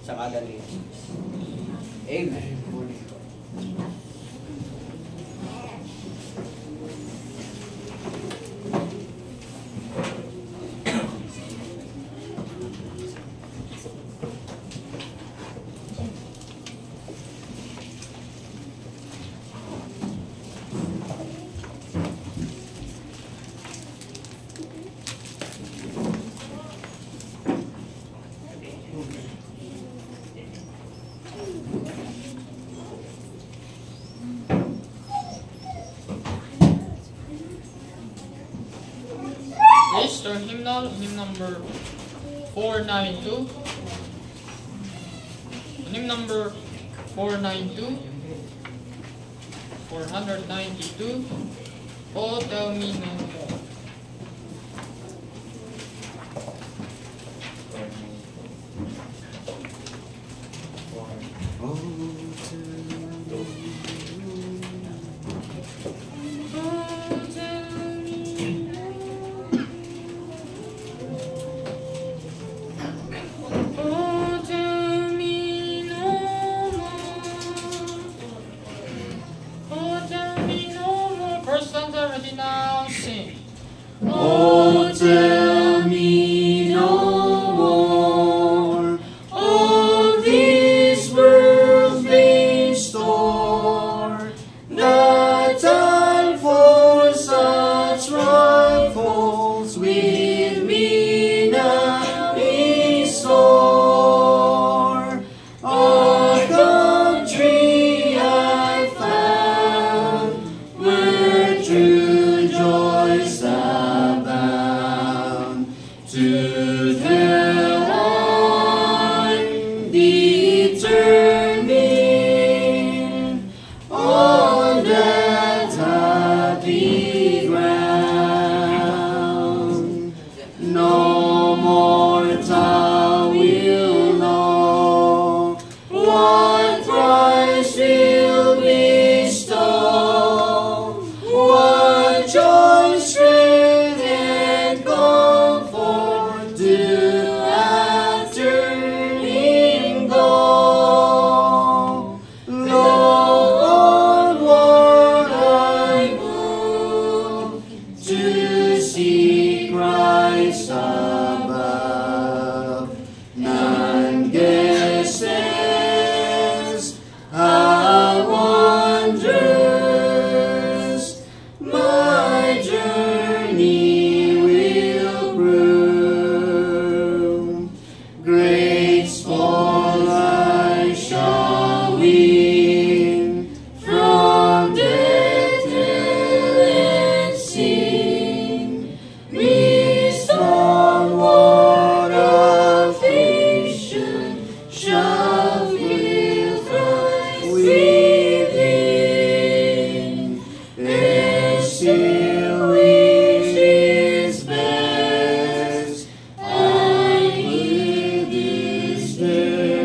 sa kada name. Amen. Our hymnal, hymn number 492. Hymn number 492, 492. Oh, tell me no more. Oh, tell me no more of this world's vain store, the time for such trifles with me now is o'er. A country I found where true joys to tell on the turning on that happy ground. No mortal will know what Christ will bestow, what joy, strength, and comfort do after him go. Lo, onward I move to see Christ above. None guesses how wondrous my journey will prove. Great spoil I shall win from death, hell, and sin. Mist on what affliction shall fill Christ within, and still wish his best, and with his death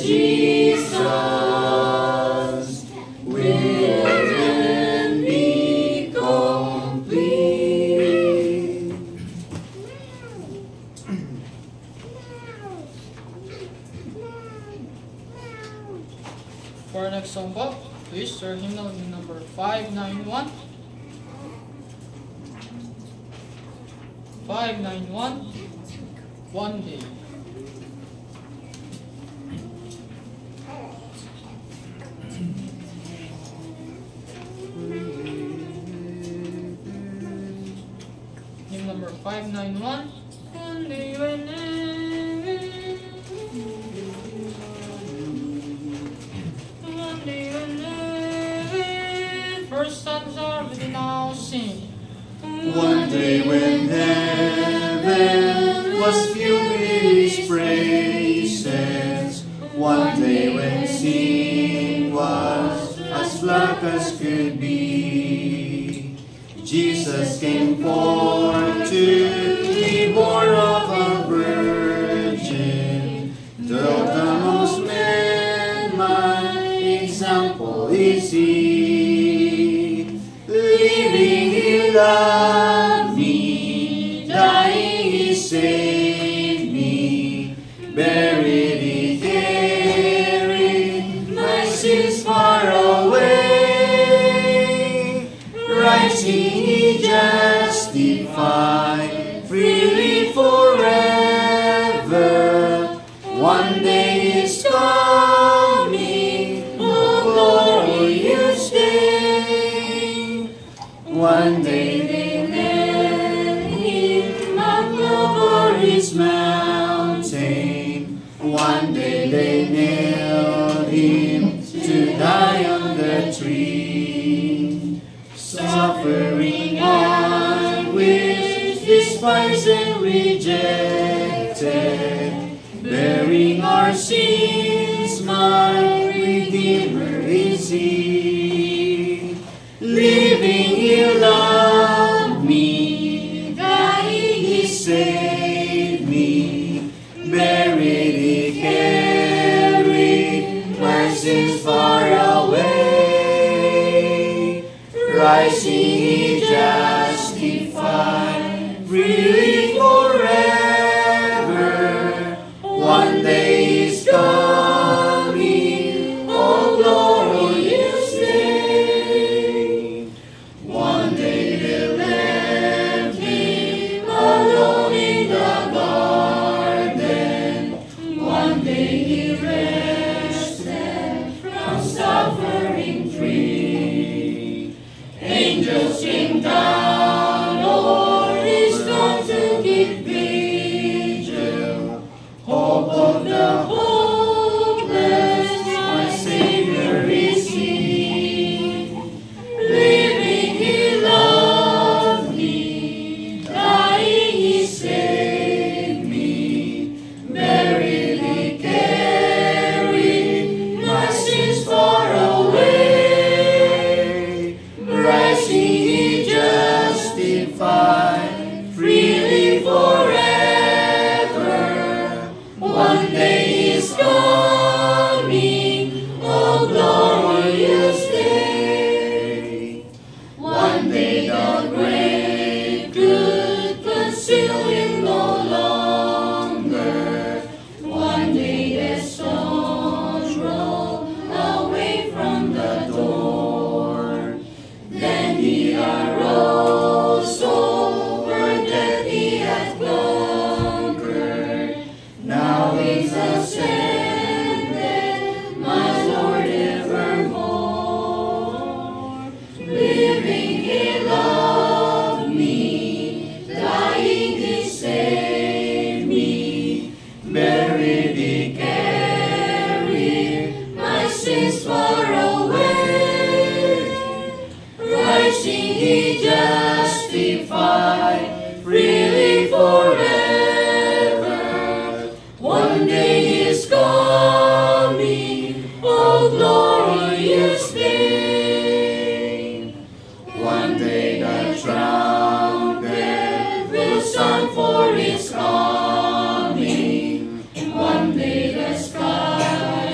Jesus will then be complete. For our next song po, please, our hymnal number 591. 591, One Day. Hymn number 591, One Day When One Day When First stanza, we now sing. One day when heaven was filled with His praises, one day when sin was as black as could be, Jesus came forth to be born of a virgin. Dwelt amongst men, my example is He. Living He loved me, dying He saved me, buried He carried my sins far away, rising He justified, freely forever. One day is coming, oh glorious day. One day they led Him up Calvary's mountain. One day they nailed Him to die on the tree. Suffering anguish, despised and rejected, bearing our sins, my Redeemer is He. Living He loved me, dying He saved me, buried He carried my sins far away, rising He justified, freely forever. One day is coming, oh glorious day. One day they left Him alone in the garden. One day He rested from suffering free. Angels came down o'er His throne to give vigil. Hope of the hopeless, my Savior is He. Living He loved me, dying He saved me, buried He carried my sins far away, rising He justified, freely forever. One day is coming, oh glorious day. One day the grave could conceal Him no longer. One day the stones roll away from the door. Then He arose over death He hath conquered. Now He's ascended, my Lord evermore. Living He loved me, dying He saved me, buried He carried my sins far away, rising He justified, freely forever. One day is coming, oh glorious day. One day the trumpet will sound for His coming. One day the sky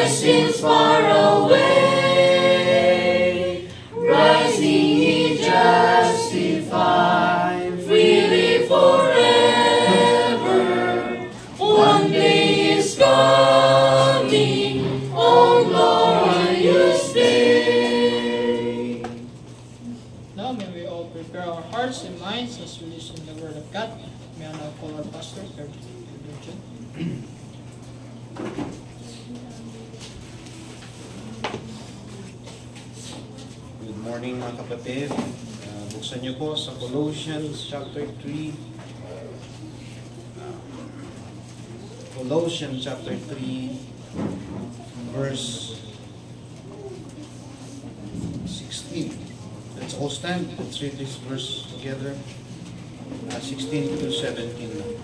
my sins far away, rising He justified, freely forever. One day is coming, oh glorious day. Now may we all prepare our hearts and minds as we listen to the Word of God. May I now call our pastor, Reverend Richard. Good morning mga kapatid. Buksan niyo po sa Colossians chapter 3. Colossians chapter 3 verse 16. Let's all stand. Let's read this verse together. 16 to 17 lang.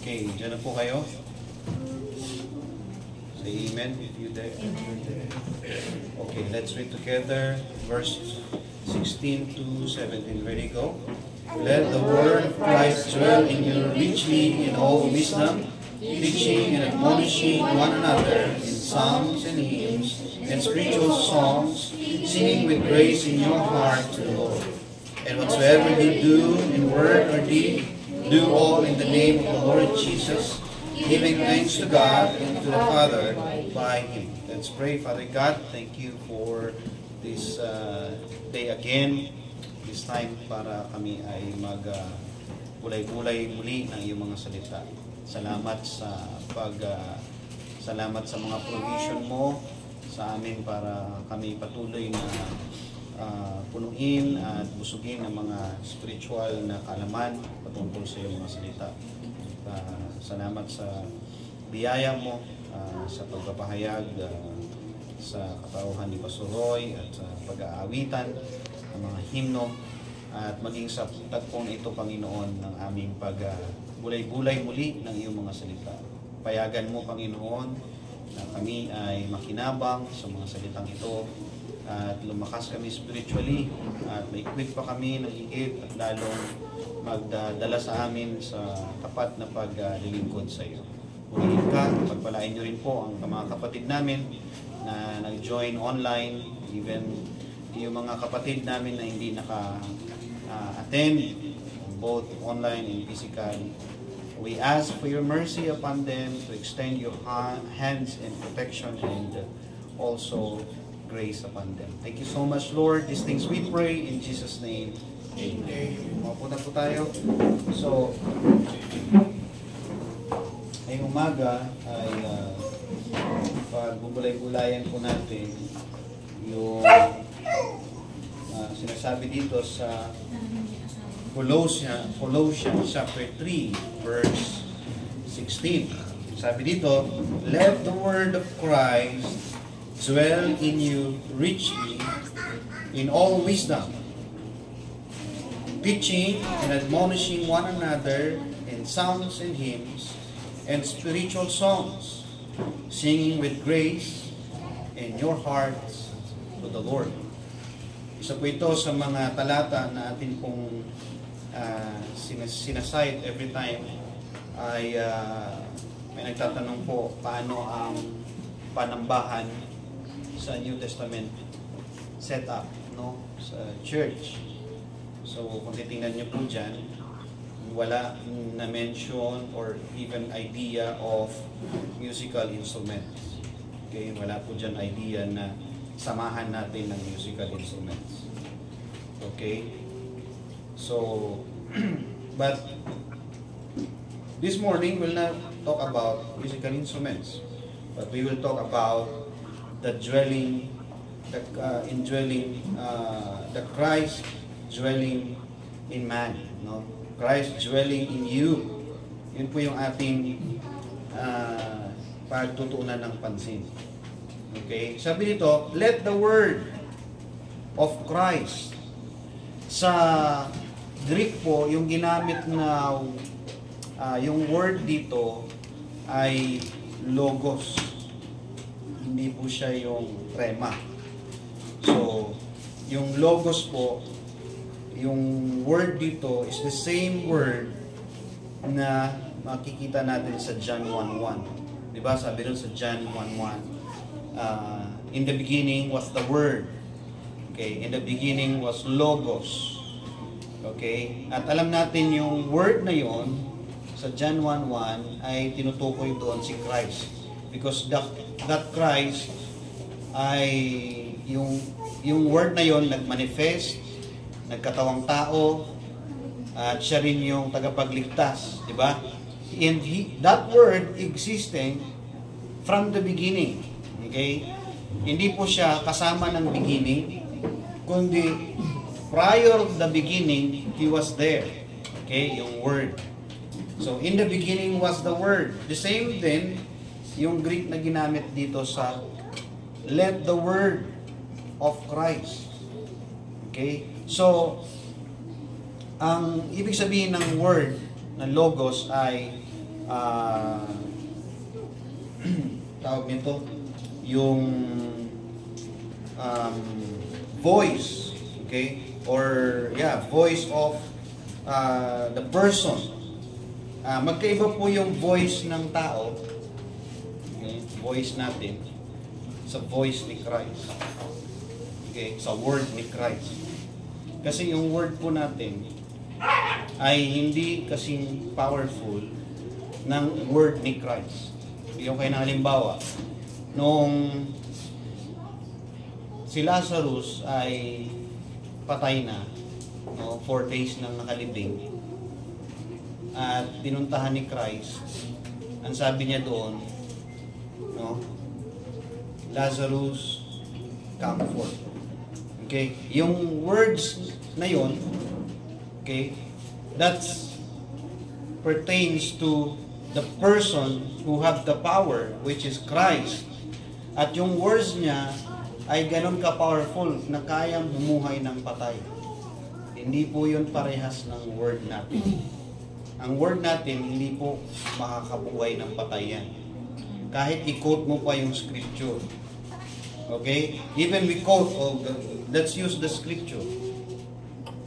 Okay, dyan na po kayo. Say amen if you dare. Okay, let's read together verse 16 to 17. Ready, go. Let the word of Christ dwell in you richly in all wisdom, teaching and admonishing one another in psalms and hymns and spiritual songs, singing with grace in your heart to the Lord. And whatsoever you do in word or deed, do all in the name of the Lord Jesus, giving thanks to God and to the Father by Him. Let's pray. Father God, thank you for this day again, this time para kami ay mag-gulay-gulay muli ng iyong mga salita. Salamat sa salamat sa mga provision mo sa amin para kami patuloy na punuin at busugin ang mga spiritual na kaalaman patungkol sa iyong mga salita. Salamat sa biyaya mo sa pagpapahayag sa katauhan ni Pastor Roy at sa pag-aawitan ng mga himno at maging sa tagpong ito, Panginoon, ng aming pag-gulay-gulay muli ng iyong mga salita. Payagan mo, Panginoon, na kami ay makinabang sa mga salitang ito at lumakas kami spiritually at ma-equip pa kami ng higit at lalong magdadala sa amin sa tapat na paglilingkod sa iyo. Purihin ka, pagpalain niyo rin po ang mga kapatid namin na nag-join online, even yung mga kapatid namin na hindi naka-attend both online and physical. We ask for your mercy upon them, to extend your hands and protection and also grace upon them. Thank you so much, Lord. These things we pray in Jesus' name. Amen. Mapo na po tayo. So, ngayong umaga ay pagbubulay-bulayan po natin yung sinasabi dito sa Colossians chapter 3 verse 16. Sabi dito, let the word of Christ dwell in you richly in all wisdom, teaching and admonishing one another in psalms and hymns and spiritual songs, singing with grace in your hearts to the Lord. Isa po ito sa mga talata na atin pong sinasite every time ay may nagtatanong po paano ang panambahan sa New Testament setup, no, sa church. So kung titingnan niyo po dyan, wala na mention or even idea of musical instruments. Okay, wala po dyan idea na samahan natin ng musical instruments. Okay? So, but this morning we'll not talk about musical instruments, but we will talk about the Christ dwelling in man, no? Christ dwelling in you. Yun po yung ating pagtutuunan ng pansin. Okay? Sabi dito, let the word of Christ. Sa Greek po, yung ginamit na yung word dito ay logos. Hindi po siya yung rema. So, yung logos po yung word dito is the same word na makikita natin sa John 1:1. Diba? Sabi doon sa John 1:1, in the beginning was the Word. Okay? In the beginning was Logos. Okay? At alam natin yung word na yon sa John 1:1 ay tinutukoy doon si Christ. Because that Christ ay yung word na yon nagmanifest, nagkatawang tao, at siya rin yung tagapagligtas, di ba? And that word existing from the beginning. Okay? Hindi po siya kasama ng beginning, kundi prior to the beginning, He was there. Okay? Yung word. So, in the beginning was the word. The same din, yung Greek na ginamit dito sa let the word of Christ. Okay? So, ang ibig sabihin ng word, ng logos ay tawag nito yung voice, okay, or voice of the person. Magkaiba po yung voice ng tao, okay, voice natin sa voice ni Christ, okay, sa word ni Christ. Kasi yung word po natin ay hindi kasing powerful ng word ni Christ. Yung kayo ng halimbawa, noong si Lazarus ay patay na, 4 days nang nakalibing, at pinuntahan ni Christ, ang sabi niya doon, Lazarus, come forth. Okay? Yung words na yon, okay, that pertains to the person who have the power, which is Christ. At yung words niya ay ganun ka-powerful na kayang bumuhay ng patay. Hindi po yun parehas ng word natin. Ang word natin, hindi po makakabuhay ng patay yan. Kahit i-quote mo pa yung scripture. Okay? Even we quote, let's use the scripture.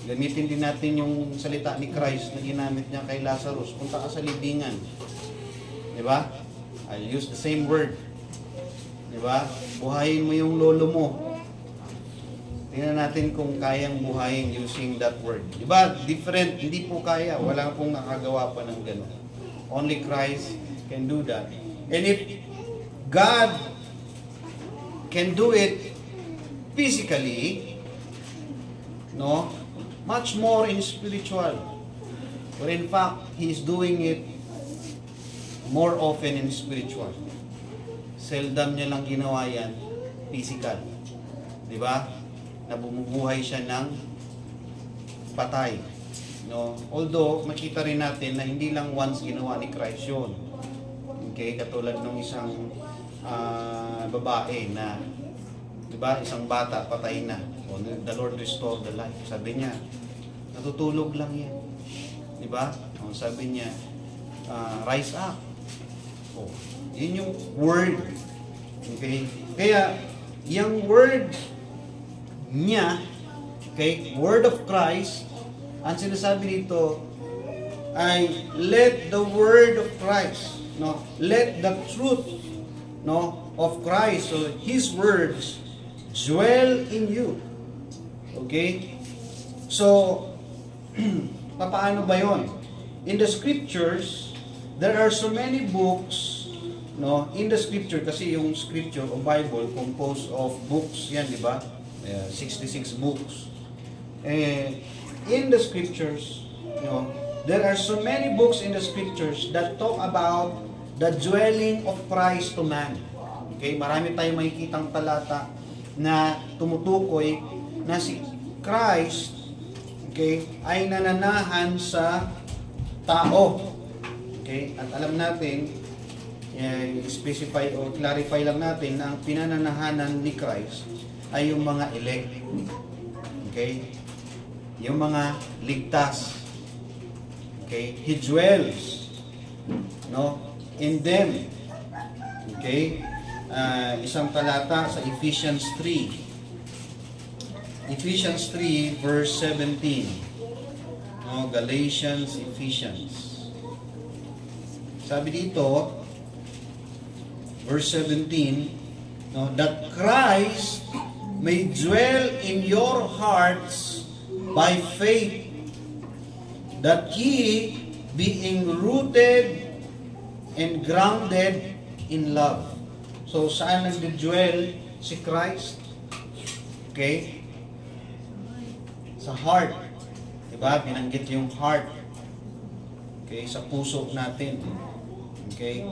Gamitin din natin yung salita ni Christ na ginamit niya kay Lazarus. Punta ka sa libingan. Diba? I'll use the same word. Diba? Buhayin mo yung lolo mo. Tingnan natin kung kayang buhayin using that word. Diba? Different. Hindi po kaya. Wala pong nakagawa pa ng gano'n. Only Christ can do that. And if God can do it physically, much more in spiritual. But in fact, He is doing it more often in spiritual. Seldom niya lang ginawa yan physical. Diba? Na bumubuhay siya ng patay. Although, makita rin natin na hindi lang once ginawa ni Christ yun. Okay? Katulad ng isang babae na, diba? Isang bata, patay na. The Lord restored the life. Sabi niya, natutulog lang yan. Diba? Sabi niya, rise up. Yun yung word. Okay? Kaya, yung word niya, okay, word of Christ, ang sinasabi dito ay let the word of Christ, let the truth, of Christ, so His words dwell in you. Okay? So, paano ba yon? In the scriptures, there are so many books, in the scripture, kasi yung scripture o Bible composed of books yan, di ba? 66 books. In the scriptures, there are so many books in the scriptures that talk about the dwelling of Christ to man. Okay? Marami tayong makikitang talata na tumutukoy na si Christ, okay, ay nananahan sa tao. Okay? At alam natin, specify o clarify lang natin na ang pinananahanan ni Christ ay yung mga elect. Okay? Yung mga ligtas. Okay? He dwells, in them. Okay? Isang talata sa Ephesians 3. Ephesians 3 verse 17. No, Galatians, Ephesians. Sabi dito, verse 17, no, that Christ may dwell in your hearts by faith, that ye, being rooted and grounded in love. So, saan nagdwell si Christ? Okay? Sa heart. Diba? Binanggit yung heart. Okay? Sa puso natin. Okay?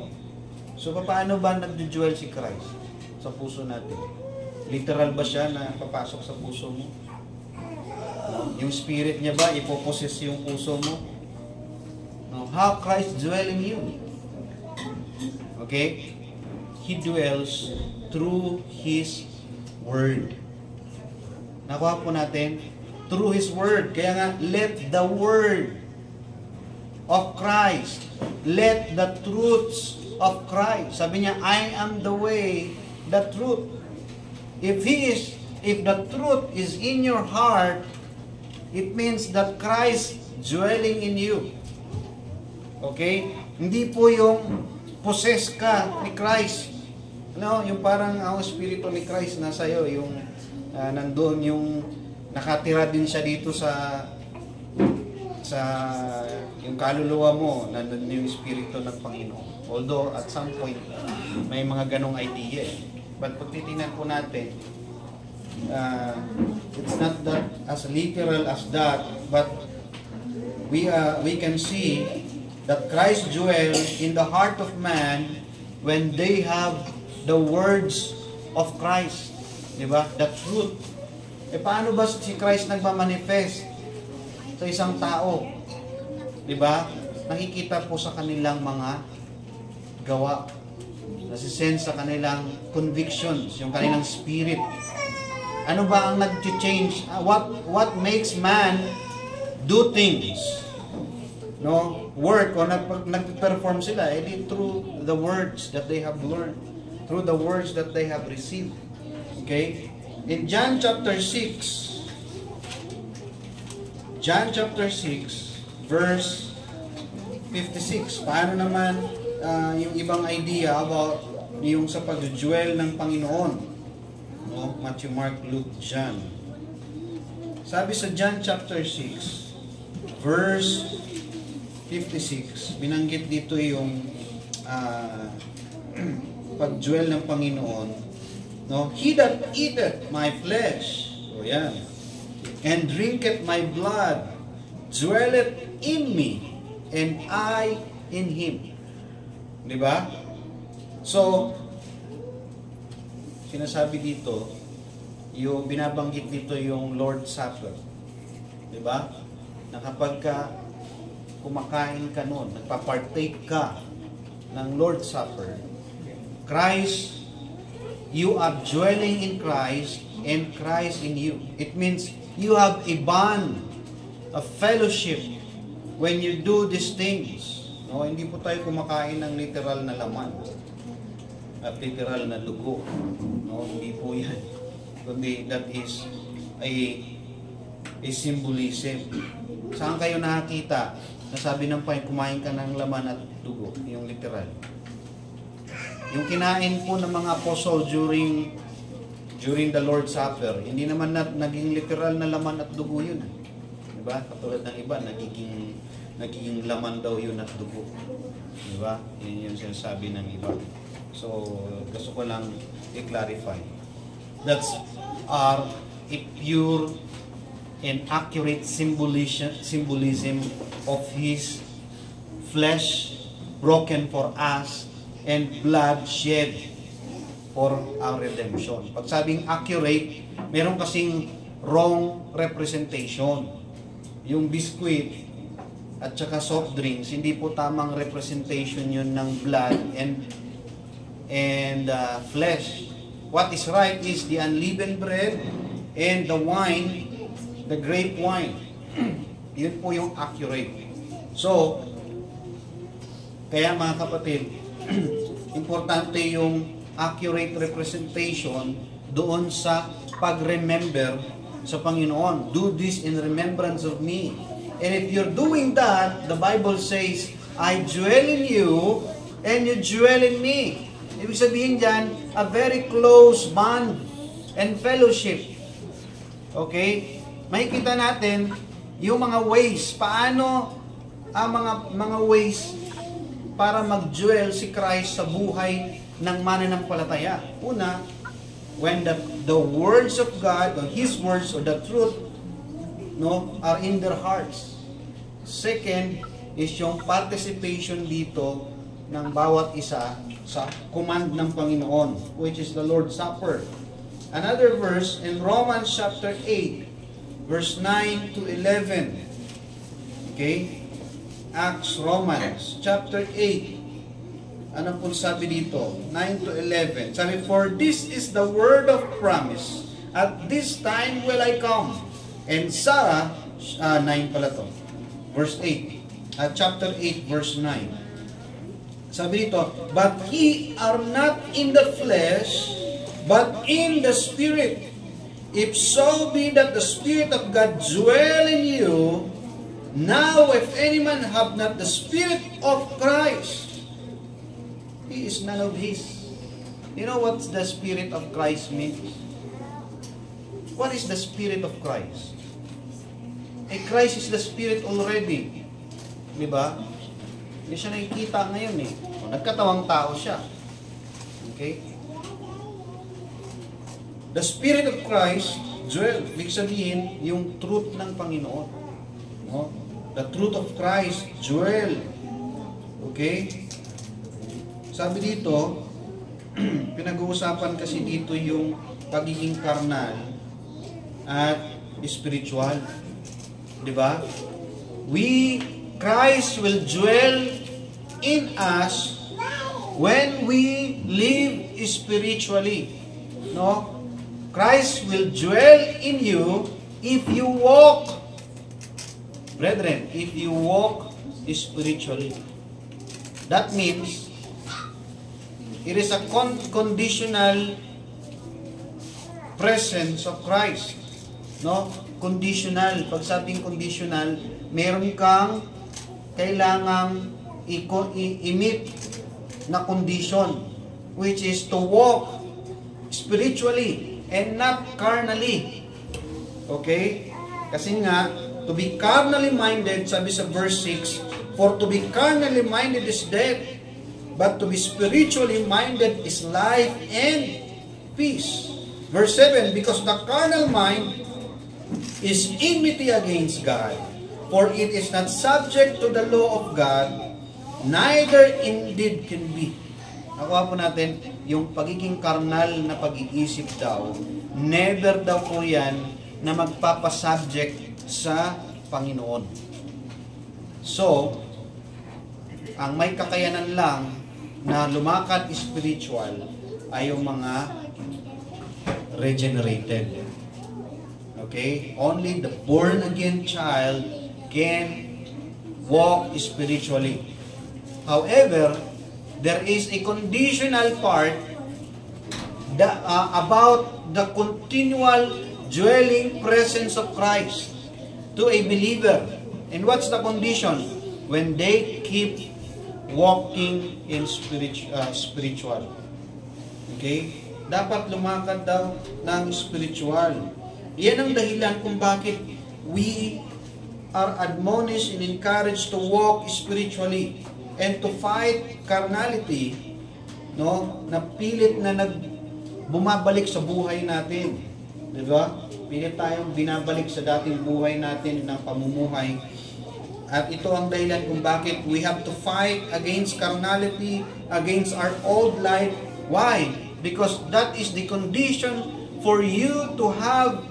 So, paano ba nagdwell si Christ sa puso natin? Literal ba siya na papasok sa puso mo? Yung spirit niya ba, ipoposes yung puso mo? No. How Christ dwell in you? Okay? He dwells through His Word. Nakuha po natin? Through His Word. Kaya nga, let the Word of Christ, let the truths of Christ. Sabi niya, I am the way, the truth. If the truth is in your heart, it means that Christ dwelling in you. Okay? Hindi po yung possess ka ni Christ. No, yung parang ang espiritu ni Christ nasa iyo, yung nandoon yung nakatira din siya dito sa yung kaluluwa mo, nandun yung espiritu ng Panginoon. Although at some point may mga ganong idea. But pag titingnan po natin, it's not that as literal as that, but we can see that Christ dwells in the heart of man when they have the words of Christ. Diba? The truth. Paano ba si Christ nagmamanifest sa isang tao? Diba? Nakikita po sa kanilang mga gawa. Nasisense sa kanilang convictions, yung kanilang spirit. Ano ba ang nag-change? What makes man do things? No? Work o nag-perform sila through the words that they have learned, through the words that they have received. Okay? In John chapter 6, verse 56, paano naman yung ibang idea about yung sa pag-dwell ng Panginoon? No? Matthew, Mark, Luke, John. Sabi sa John chapter 6, verse 56, binanggit dito yung pag-dwell ng Panginoon. No? He that eateth my flesh, so yan, and drinketh my blood, dwelleth in me, and I in him. Diba? So, sinasabi dito, yung binabanggit dito yung Lord's Supper. Diba? Na kapag ka kumakain ka nun, nagpa-partake ka ng Lord's Supper, Christ, you are dwelling in Christ and Christ in you. It means you have a bond, a fellowship when you do these things. No, hindi po tayo kumakain ng literal na laman at literal na dugo. No, hindi po yan. Kundi that is a symbolism. Saan kayo nakakita na sabi ng Panginoon, kumain ka ng laman at dugo? Yung literal. Yung kinain po ng mga apostle during the Lord's Supper, hindi naman naging literal na laman at dugo yun. Diba? Katulad ng iba, naging laman daw yun at dugo. Diba? Yun yung sinasabi ng iba. So, gusto ko lang i-clarify. That's a pure and accurate symbolism of His flesh broken for us and blood shed for our redemption. Pag sabing accurate, meron kasing wrong representation. Yung biscuit at saka soft drinks, hindi po tamang representation yun ng blood and flesh. What is right is the unleavened bread and the wine, the grape wine. Yun po yung accurate. So, kaya mga kapatid, importante yung accurate representation doon sa pag-remember sa Panginoon. Do this in remembrance of me. And if you're doing that, the Bible says, I dwell in you and you dwell in me. Ibig sabihin dyan, a very close bond and fellowship. Okay? Makikita natin yung mga ways. Paano ang mga ways para mag-dwell si Christ sa buhay ng mananampalataya? Una, when the words of God, or His words, or the truth, are in their hearts. Second, is yung participation dito ng bawat isa sa command ng Panginoon, which is the Lord's Supper. Another verse in Romans chapter 8, verse 9 to 11. Okay? Acts, Romans chapter 8. Ano po sabi dito? 9 to 11. Sabi, for this is the word of promise. At this time will I come. And Sarah, 9 pala to. Verse 8. Chapter 8, verse 9. Sabi dito, but ye are not in the flesh, but in the Spirit. If so be that the Spirit of God dwell in you, now if any man have not the Spirit of Christ, he is none of his. You know what the Spirit of Christ means? What is the Spirit of Christ? Christ is the Spirit already. Diba? Hindi siya nakikita ngayon eh. Nagkatawang tao siya. Okay? The Spirit of Christ dwell. Ibig sabihin, yung truth ng Panginoon. No? The truth of Christ dwell. Okay? Sabi dito, pinag-uusapan kasi dito yung pagiging karnal at spiritual. Diba? Christ will dwell in us when we live spiritually. No? Christ will dwell in you if you walk, brethren, if you walk spiritually. That means it is a conditional presence of Christ. No? Conditional. Pag sabing conditional, meron kang kailangang i-meet na condition, which is to walk spiritually and not carnally. Okay? Kasi nga, to be carnally minded, sabi sa verse 6, for to be carnally minded is death, but to be spiritually minded is life and peace. Verse 7, because the carnal mind is enmity against God, for it is not subject to the law of God, neither indeed can be. Nakuha po natin, yung pagiging karnal na pag-iisip daw, never daw po yan na magpapasubject sa Panginoon. So, ang may kakayanan lang na lumakad spiritual ay yung mga regenerated. Okay? Only the born-again child can walk spiritually. However, there is a conditional part about the continual dwelling presence of Christ to a believer. And what's the condition? When they keep walking in spiritual. Okay? Dapat lumakad daw ng spiritual. Yan ang dahilan kung bakit we are admonished and encouraged to walk spiritually and to fight carnality, no, na pilit na bumabalik sa buhay natin. Di ba? Pilit tayong binabalik sa dating buhay natin ng pamumuhay. At ito ang dahilan kung bakit we have to fight against carnality, against our old life. Why? Because that is the condition for you to have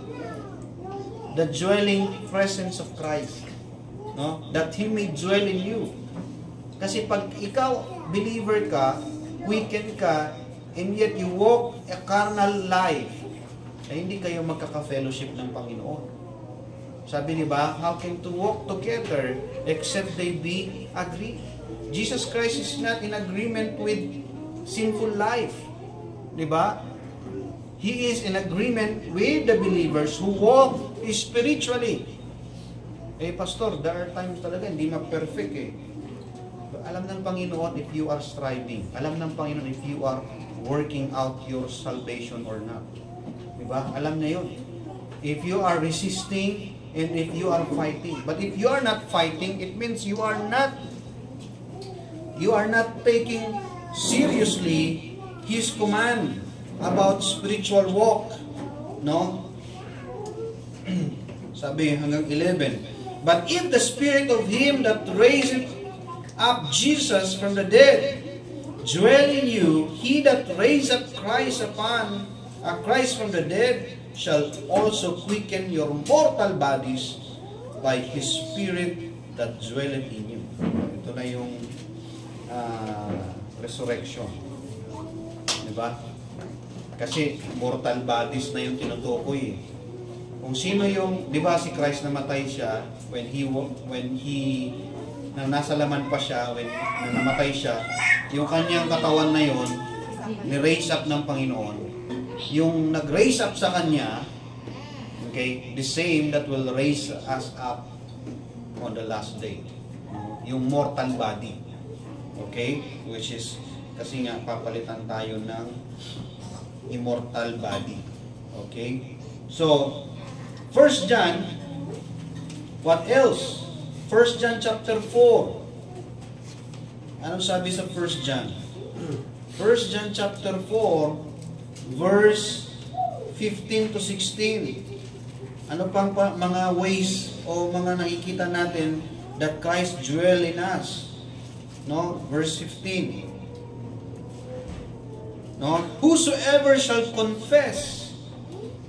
the dwelling presence of Christ. No? That He may dwell in you. Kasi pag ikaw, believer ka, weekend ka, and yet you walk a carnal life, ay hindi kayo magkaka-fellowship ng Panginoon. Sabi diba, how can two walk together except they be agree? Jesus Christ is not in agreement with sinful life. Diba? He is in agreement with the believers who walk spiritually. Pastor, there are times talaga hindi ma-perfect Alam ng Panginoon if you are striving. Alam ng Panginoon if you are working out your salvation or not. Diba? Alam niya yun. If you are resisting and if you are fighting. But if you are not fighting, it means you are not taking seriously His command about spiritual walk. No? Sabi hanggang 11. But if the Spirit of Him that raised up Jesus from the dead dwell in you, He that raised up Christ from the dead shall also quicken your mortal bodies by His Spirit that dwelleth in you. Ito na yung resurrection. Diba? Kasi mortal bodies na yung tinutukoy Kung sino yung, di ba si Christ namatay siya when he na nasa laman pa siya, when namatay siya, yung kanyang katawan na yon ni-raise up ng Panginoon. Yung nag-raise up sa kanya, okay, the same that will raise us up on the last day. Yung mortal body. Okay? Which is, kasi nga, papalitan tayo ng immortal body. Okay? So, 1 John, what else? 1 John chapter 4. Anong sabi sa 1 John? 1 John chapter 4, verse 15 to 16. Ano pang mga ways o mga nakikita natin that Christ dwell in us? No? Verse 15. No? Whosoever shall confess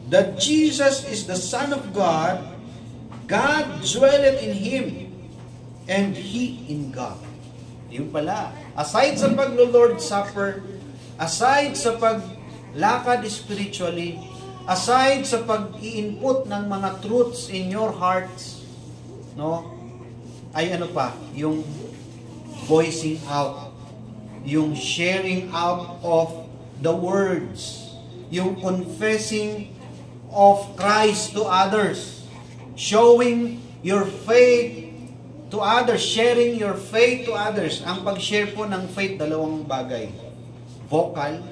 that Jesus is the Son of God, God dwelleth in Him, and He in God. Yung pala, aside sa pag-Lord Supper, aside sa paglakad spiritually, aside sa pag-i-input ng mga truths in your hearts, no, ay ano pa, yung voicing out, yung sharing out of the words, yung confessing of Christ to others, showing your faith to others, sharing your faith to others. Ang pag-share po ng faith, dalawang bagay. Vocal,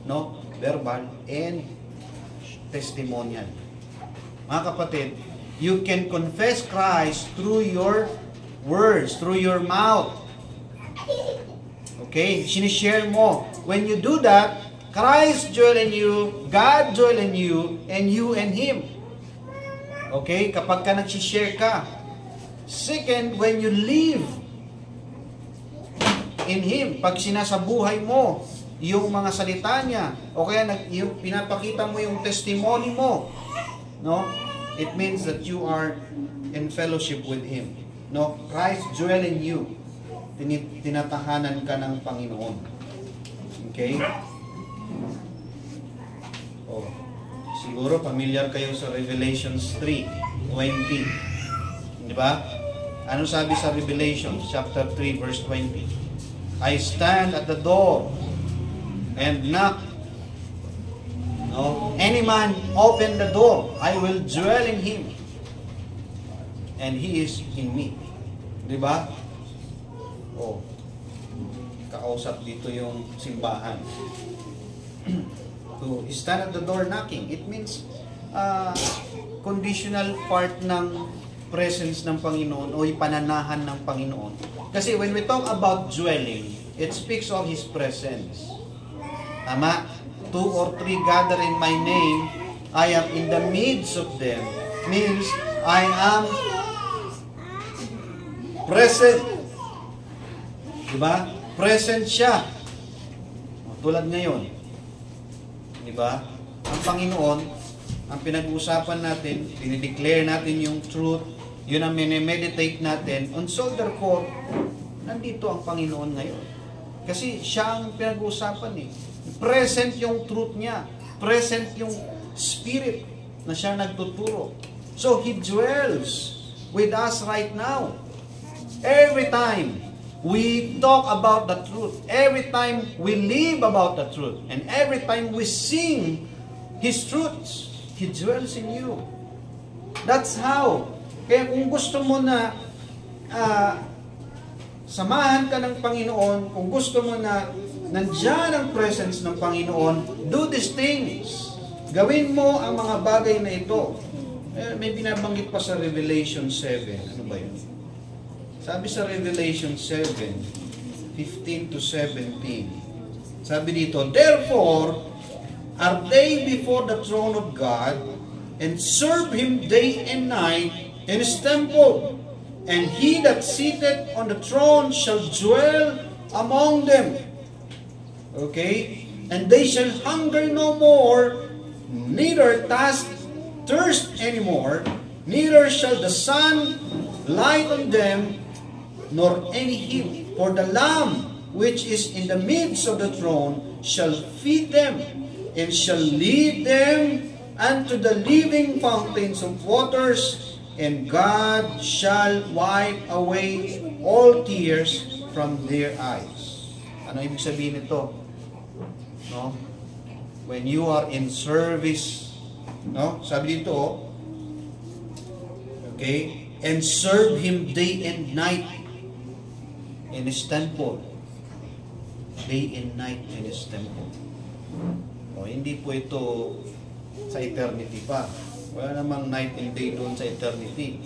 no, verbal, and testimonial. Mga kapatid, you can confess Christ through your words, through your mouth. Okay? Sinishare mo. When you do that, Christ dwell in you, God dwell in you, and you and Him. Okay? Kapag ka nagsishare ka. Second, when you live in Him, pag sinasabuhay mo yung mga salita niya, o kaya yung pinapakita mo yung testimony mo, no? It means that you are in fellowship with Him. No? Christ dwell in you. Tinatahanan ka ng Panginoon. Okay? Oh, siguro familiar kayo sa Revelations 3:20. Di ba? Ano sabi sa Revelation chapter 3 verse 20? I stand at the door and knock. No? Any man open the door, I will dwell in him, and he is in me. Di ba? Oh, kausap dito yung simbahan. To stand at the door knocking, it means conditional part ng presence ng Panginoon o ipananahan ng Panginoon. Kasi when we talk about dwelling, it speaks of His presence. Tama? 2 or 3 gather in my name, I am in the midst of them. Means, I am present. Diba? Present siya. Tulad ngayon. Diba? Ang Panginoon, ang pinag-uusapan natin, dinideclare natin yung truth, yun ang meditate natin, on shoulder core, nandito ang Panginoon ngayon. Kasi siya ang pinag-uusapan eh. Present yung truth niya. Present yung spirit na siya nagtuturo. So, He dwells with us right now. Every time we talk about the truth, every time we live about the truth, and every time we sing His truths. He dwells in you. That's how. Kaya kung gusto mo na samahan ka ng Panginoon, kung gusto mo na nandiyan ang presence ng Panginoon, do these things. Gawin mo ang mga bagay na ito. May binabanggit pa sa Revelation 7. Ano ba yun? Sabi sa Revelation 7, 15 to 17. Sabi dito, therefore, are they before the throne of God, and serve Him day and night in His temple. And He that sitteth on the throne shall dwell among them. Okay? And they shall hunger no more, neither thirst anymore, neither shall the sun light on them, nor any heat. For the Lamb which is in the midst of the throne shall feed them, and shall lead them unto the living fountains of waters, and God shall wipe away all tears from their eyes. Ano ibig sabihin nito? No? When you are in service, no? Sabi dito, okay, and serve Him day and night in His temple. Day and night in His temple. O, hindi po ito sa eternity pa. Wala namang night and day doon sa eternity.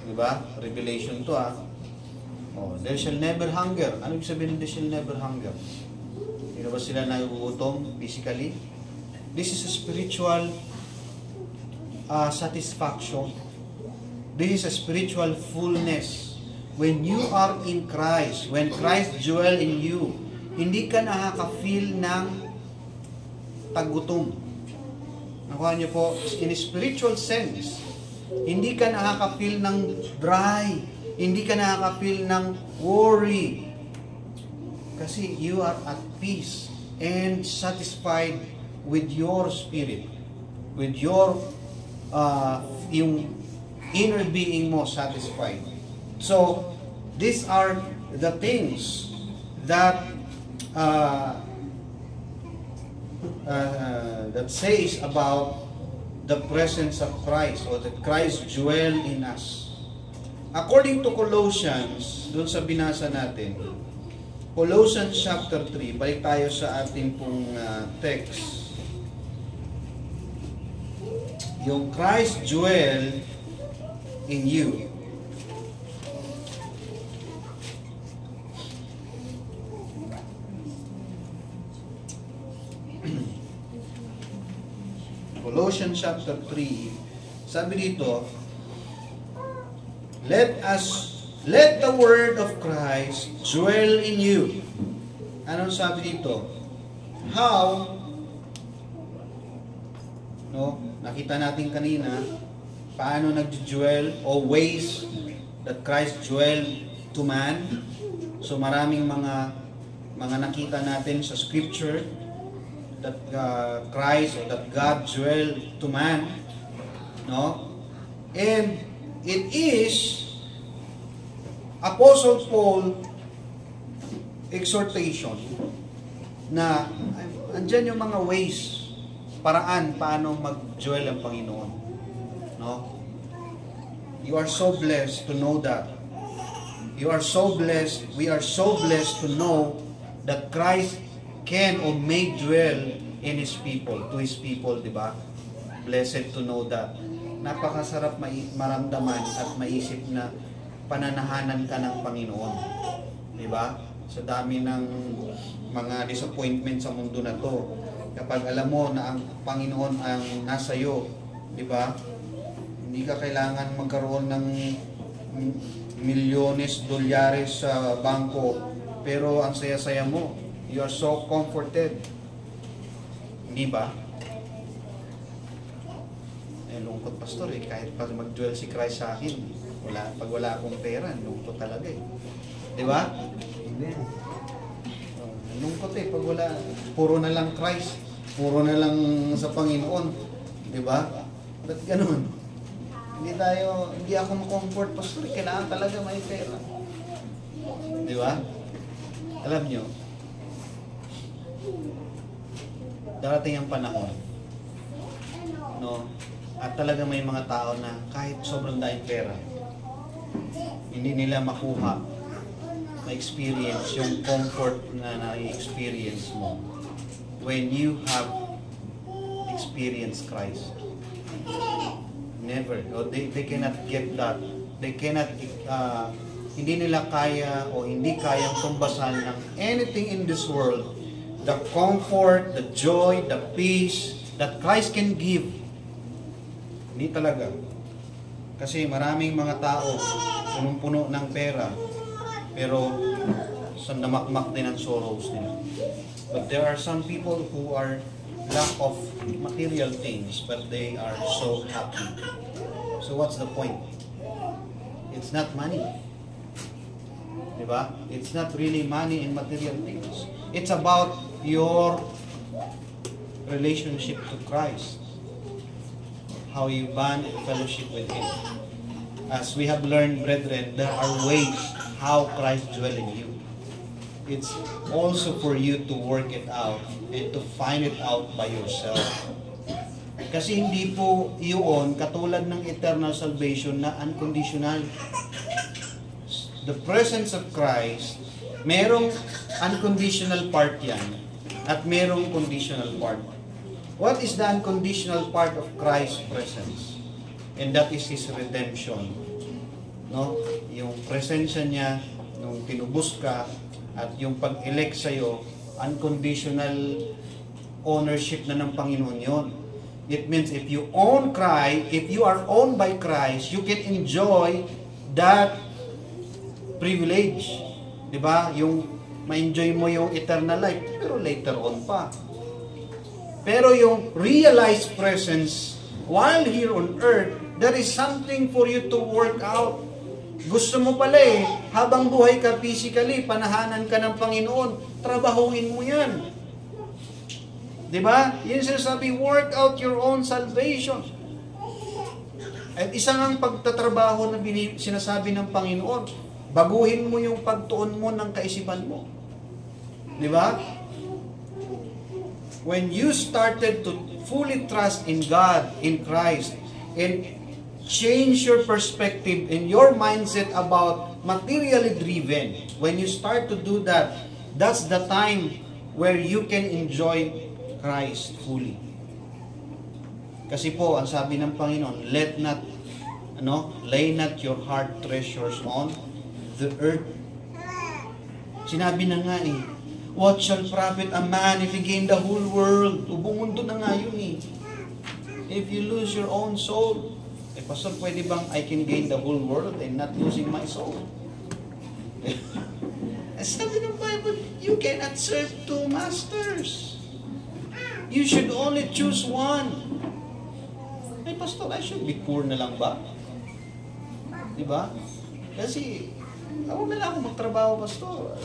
Diba? Revelation to O, there shall never hunger. Ano yung sabihin they shall never hunger? Hindi ba sila nagugutom physically? This is a spiritual satisfaction. This is a spiritual fullness. When you are in Christ, when Christ dwell in you, hindi ka nakaka-feel ng tagutom. Nakuha niyo po, in a spiritual sense, hindi ka nakaka-feel ng dry, hindi ka nakaka-feel ng worry. Kasi you are at peace and satisfied with your spirit, with your yung inner being mo satisfied. So, these are the things that that says about the presence of Christ, or that Christ dwell in us. According to Colossians, doon sa binasa natin, Colossians chapter 3, balik tayo sa ating pong text. Yung Christ dwell in you. Colossians chapter 3, sabi dito, let the word of Christ dwell in you. Anong sabi dito? How? No, nakita natin kanina paano nag-dwell o ways that Christ dwell to man. So maraming mga nakita natin sa scripture that Christ or that God dwell to man, no? And it is Apostle Paul exhortation na andyan yung mga ways, paraan paano mag-dwell ang Panginoon, no? You are so blessed to know that. You are so blessed, we are so blessed to know that Christ can or may dwell in His people, to His people, di ba? Blessed to know that. Napakasarap maramdaman at maisip na pananahanan ka ng Panginoon. Di ba? Sa dami ng mga disappointment sa mundo na to, kapag alam mo na ang Panginoon ang nasa iyo, di ba? Hindi ka kailangan magkaroon ng milyones, dolyares sa bangko, pero ang saya-saya mo. You are so comforted. Hindi ba? Lungkot, pastor, kahit pa mag-dwell si Christ sa akin, pag wala akong pera, lungkot talaga Di ba? Amen. Lungkot pag wala, puro na lang Christ, puro na lang sa Panginoon. Di ba? Ba't ganun? Hindi ako ma-comfort, pastor, kailangan talaga may pera. Di ba? Alam nyo, darating ang panahon, No? At talaga may mga tao na kahit sobrang daing pera, hindi nila makuha, ma-experience yung comfort na na-experience mo when you have experienced Christ. Never. No, they cannot get that. They cannot, hindi nila kaya o hindi kayang tumbasan ng anything in this world. The comfort, the joy, the peace that Christ can give. Hindi talaga. Kasi maraming mga tao punong-puno ng pera, pero namakmak din ang sorrows nila. But there are some people who are lack of material things, but they are so happy. So what's the point? It's not money. Diba? It's not really money and material things. It's about your relationship to Christ. How you bond in fellowship with Him. As we have learned, brethren, there are ways how Christ dwells in you. It's also for you to work it out and to find it out by yourself. Kasi hindi po iyon katulad ng eternal salvation na unconditional. The presence of Christ, merong unconditional part yan at merong conditional part. What is the unconditional part of Christ's presence? And that is His redemption. No? Yung presensya niya, nung tinubos ka, at yung pag-elect sa'yo, unconditional ownership na ng Panginoon yun. It means if you own Christ, if you are owned by Christ, you can enjoy that privilege. Diba? Yung ma-enjoy mo yung eternal life, pero later on pa. Pero yung realized presence, while here on earth, there is something for you to work out. Gusto mo pala habang buhay ka physically, panahanan ka ng Panginoon, trabahuin mo yan. Diba? Yun sinasabi, work out your own salvation. At isang ang pagtatrabaho na sinasabi ng Panginoon, baguhin mo yung pagtuon mo ng kaisipan mo. Diba? When you started to fully trust in God, in Christ, and change your perspective and your mindset about materially driven, when you start to do that, that's the time where you can enjoy Christ fully. Kasi po, ang sabi ng Panginoon, lay not your heart treasures on the earth. Sinabi na nga what shall profit a man if he gain the whole world? Ubong mundo na nga yun If you lose your own soul, Pastor, pwede bang I can gain the whole world and not losing my soul? Sabi ng Bible, you cannot serve two masters. You should only choose one. Pastor, I should be poor na lang ba? Diba? Kasi, huwag na lang ako magtrabaho, Pastor.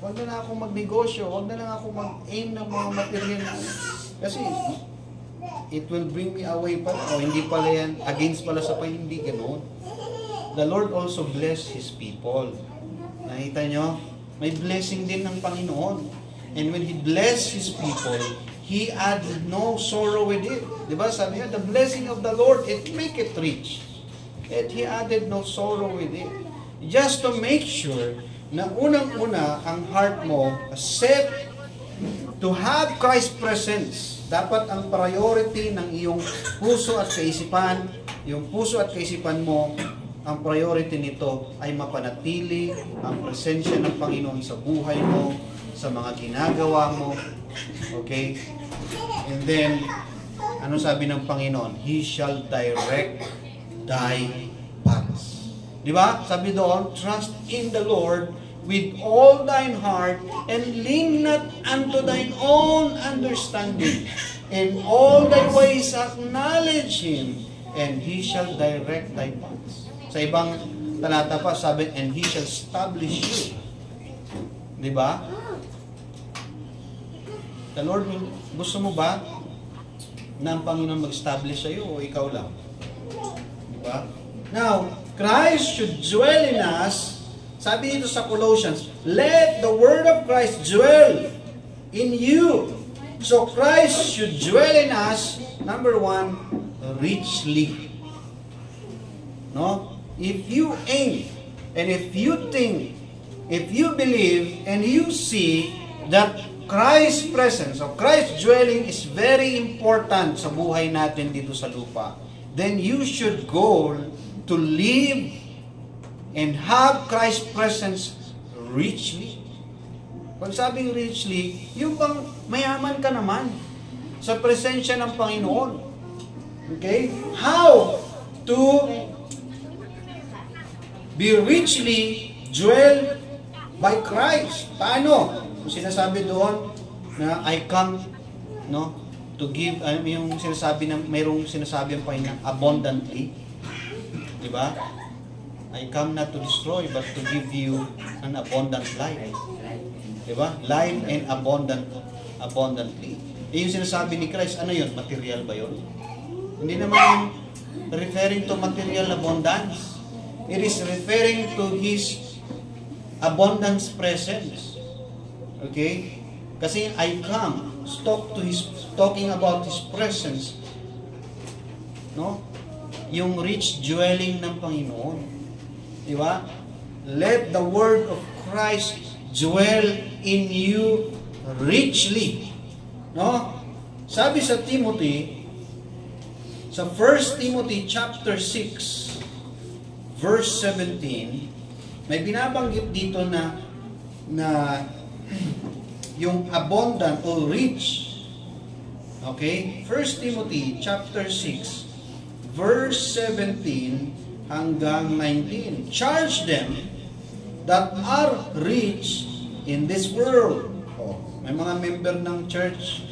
Huwag na lang ako magnegosyo. Huwag na lang ako mag-aim ng mga material. Kasi, it will bring me away pala. O hindi pala yan, against pala sa hindi ganoon. The Lord also bless His people. Nakita nyo? May blessing din ng Panginoon. And when He blessed His people, He added no sorrow with it. Diba? Sabi niya, the blessing of the Lord, it make it rich. And He added no sorrow with it. Just to make sure na unang-una ang heart mo set to have Christ's presence. Dapat ang priority ng iyong puso at kaisipan, yung puso at kaisipan mo, ang priority nito ay mapanatili ang presensya ng Panginoon sa buhay mo, sa mga ginagawa mo. Okay? And then, ano sabi ng Panginoon? He shall direct thy paths. Di ba? Sabi doon, trust in the Lord with all thine heart, and lean not unto thine own understanding. In all thy ways acknowledge Him, and He shall direct thy paths. Sa ibang talata pa, sabi, and He shall establish you. Diba? The Lord, gusto mo ba na ang Panginoon mag-establish sa iyo o ikaw lang? Diba? Now, Christ should dwell in us. Sabi dito sa Colossians, let the word of Christ dwell in you. So Christ should dwell in us, number one, richly. No? If you aim, and if you think, if you believe, and you see that Christ's presence or Christ's dwelling is very important sa buhay natin dito sa lupa, then you should go to live and have Christ's presence richly. Pag sabing richly, yung bang mayaman ka naman sa presensya ng Panginoon. Okay? How to be richly dwell by Christ? Paano? Kung sinasabi doon na I come, no, to give, yung sinasabi na mayroong sinasabi ang Panginoon abundantly. Di ba? I come not to destroy but to give you an abundant life. Di ba? Life and abundantly. Yung sinasabi ni Christ, ano yun? Material ba yun? Hindi naman referring to material abundance. It is referring to His abundance presence. Okay? Kasi I come, talking about His presence. No? Yung rich dwelling ng Panginoon. Di ba? Let the word of Christ dwell in you richly. No? Sabi sa Timothy, sa 1 Timothy chapter 6, verse 17, may binabanggit dito na yung abundant or rich. Okay? 1 Timothy chapter 6, verse 17 hanggang 19. Charge them that are rich in this world. Oh, may mga member ng church.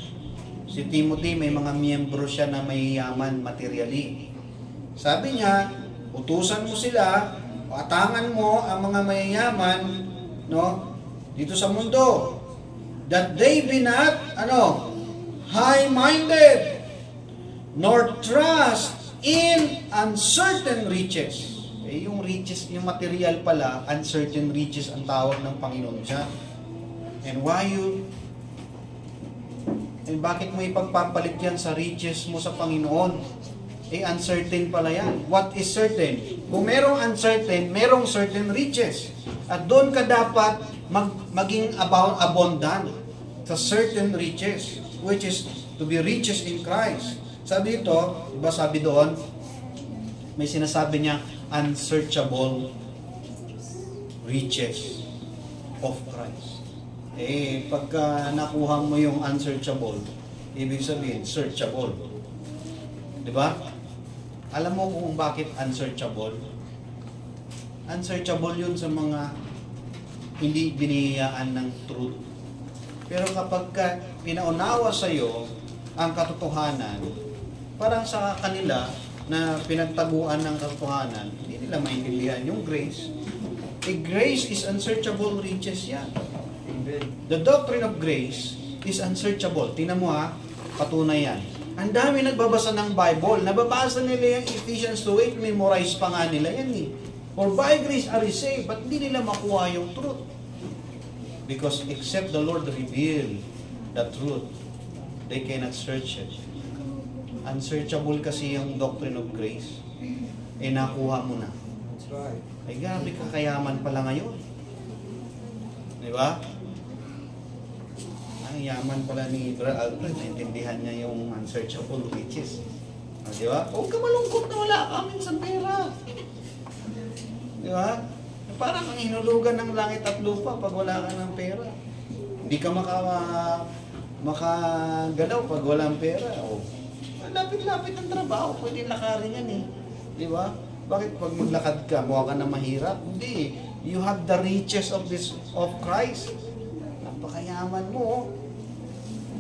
Si Timothy, may mga miyembro siya na may yaman materially. Sabi niya, utusan mo sila, atangan mo ang mga mayayaman, no, dito sa mundo, that they be not, high-minded, nor trust in uncertain riches. Yung riches, yung material pala, uncertain riches ang tawag ng Panginoon siya. And bakit mo ipagpapalit yan sa riches mo sa Panginoon? Uncertain pala yan. What is certain? Kung merong uncertain, merong certain riches. At doon ka dapat maging abundant sa certain riches, which is to be riches in Christ. Sabi ito, diba sabi doon, may sinasabi niya, unsearchable riches of Christ. Pagka nakuha mo yung unsearchable, ibig sabihin, searchable. Diba? Alam mo kung bakit unsearchable? Unsearchable yun sa mga hindi binihiyaan ng truth. Pero kapag pinaunawa sa iyo ang katotohanan, parang sa kanila na pinagtaguan ng katotohanan, hindi nila maintindihan yung grace. Grace is unsearchable riches yan. The doctrine of grace is unsearchable. Tingnan mo patunay yan. Ang dami nagbabasa ng Bible. Nababasa nila yung Ephesians 2:8, memorize pa nga nila yan For by grace are you saved, but hindi nila makuha yung truth. Because except the Lord reveal the truth, they cannot search it. Unsearchable kasi yung doctrine of grace. Nakuha mo na. That's right. Grabe kakayaman pala ngayon. Di ba? Ang yaman pala ni Brother Alfred, naintindihan niya yung unsearchable riches. Di ba? Huwag ka malungkot na wala kami sa pera. Di ba? Parang ang hinulugan ng langit at lupa pag wala ka ng pera. Hindi ka makagalaw pag walang pera. Lapit-lapit ang trabaho, pwede lakarin yan Di ba? Bakit pag maglakad ka, mukha ka na mahirap? Hindi. You have the riches of Christ. Napakayaman mo.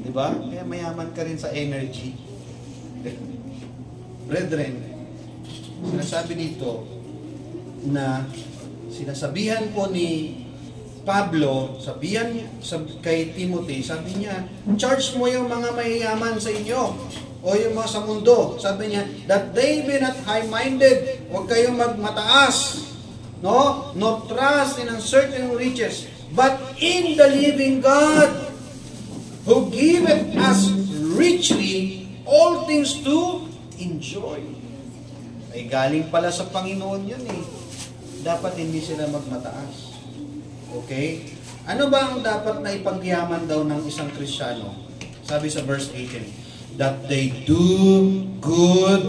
Di ba? Kaya mayaman ka rin sa energy. Brethren, sinasabi dito na sinasabihan po ni Pablo, kay Timothy, sabi niya, charge mo yung mga mayayaman sa inyo o yung mga sa mundo. Sabi niya, that they be not high-minded. Huwag kayong magmataas. No? Not trust in uncertain riches, but in the living God. who giveth us richly all things to enjoy. Ay galing pala sa Panginoon yun eh. Dapat hindi sila magmataas. Okay? Ano ba ang dapat na ipagyaman daw ng isang Kristiyano? Sabi sa verse 18, that they do good,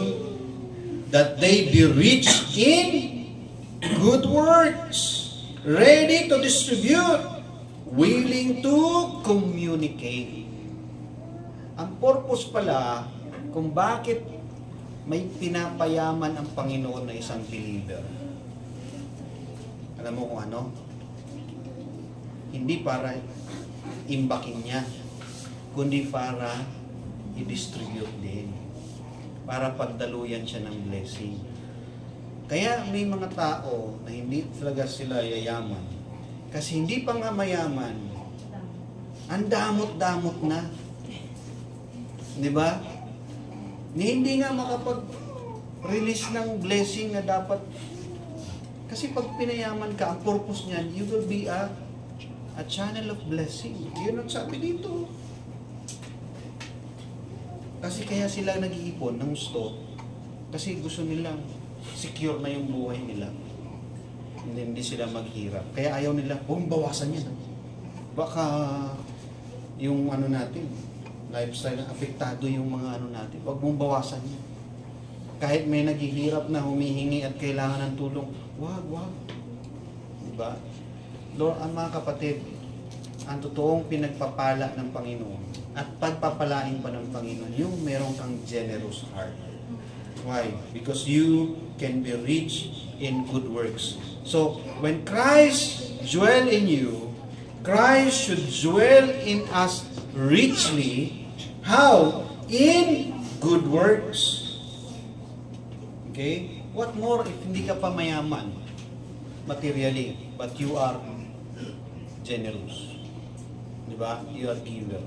that they be rich in good works, ready to distribute, willing to communicate. Ang purpose pala kung bakit may pinapayaman ang Panginoon na isang believer. Alam mo kung ano? Hindi para imbakin niya, kundi para i-distribute din. Para pagdaluyan siya ng blessing. Kaya may mga tao na hindi talaga sila yayaman. Kasi hindi pa nga mayaman, ang damot-damot na. Di ba? Hindi nga makapag-release ng blessing na dapat. Kasi pag pinayaman ka, ang purpose niyan, you will be a channel of blessing. Yun ang sabi dito. Kasi kaya sila nag-iipon ng gusto. Kasi gusto nilang secure na yung buhay nila. Hindi sila maghirap. Kaya ayaw nila, bawasan yan. Baka yung ano natin, lifestyle na apektado yung mga ano natin. Huwag mong bawasan yan. Kahit may naghihirap na humihingi at kailangan ng tulong, wag. Diba? Lord, ang mga kapatid, ang totoong pinagpapala ng Panginoon at pagpapalain pa ng Panginoon, yung meron kang generous heart. Why? Because you can be rich in good works. So, when Christ dwell in you, Christ should dwell in us richly. How? In good works. Okay? What more if hindi ka pa mayaman materially, but you are generous? Diba? You are giver.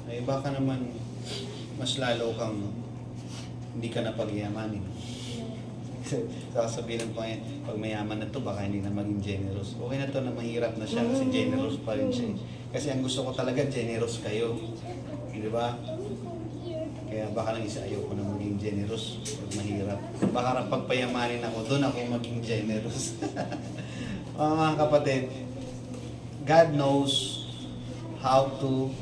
Ay baka naman mas lalo kang hindi ka na pagyamanin. Sasabihin ng Panginoon, pag mayaman na to, baka hindi na maging generous. Okay na to na mahirap na siya kasi generous pa rin siya. Kasi ang gusto ko talaga, generous kayo. Di ba? Kaya baka lang isa ayoko na maging generous pag mahirap. Baka pagpayamanin ako, doon ako maging generous. Mga kapatid, God knows how to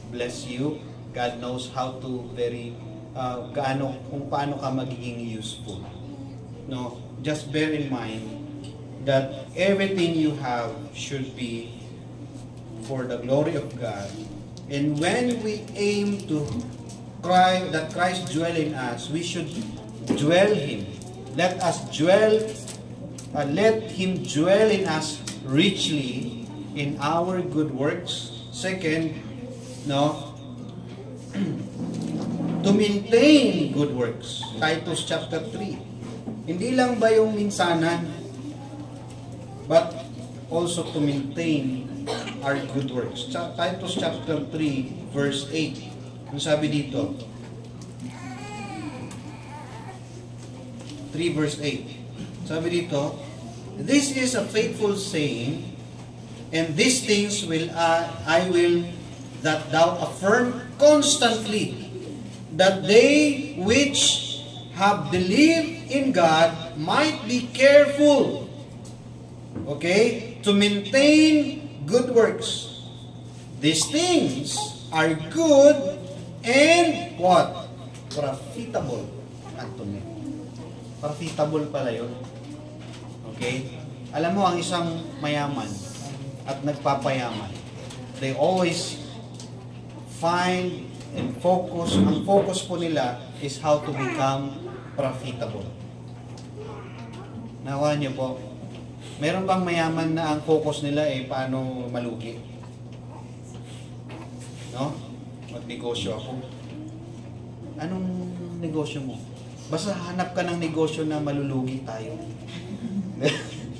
bless you. God knows how to kung paano ka magiging useful. No, just bear in mind that everything you have should be for the glory of God. And when we aim to that Christ dwell in us, we should dwell Him. Let Him dwell in us richly in our good works. Second, to maintain good works. Titus chapter 3. Hindi lang ba yung minsanan, but also to maintain our good works. Titus chapter 3 verse 8. Ang sabi dito? 3 verse 8. Sabi dito, this is a faithful saying, and these things I will that thou affirm constantly, that they which have believed in God might be careful, okay, to maintain good works. These things are good and what? Profitable unto me. Profitable pala yun. Okay? Alam mo, ang isang mayaman at nagpapayaman, they always find and focus, ang focus po nila is how to become profitable. Nakuha niyo po, meron bang mayaman na ang focus nila paano malugi? No? Magnegosyo ako. Anong negosyo mo? Basta hanap ka ng negosyo na malulugi tayo.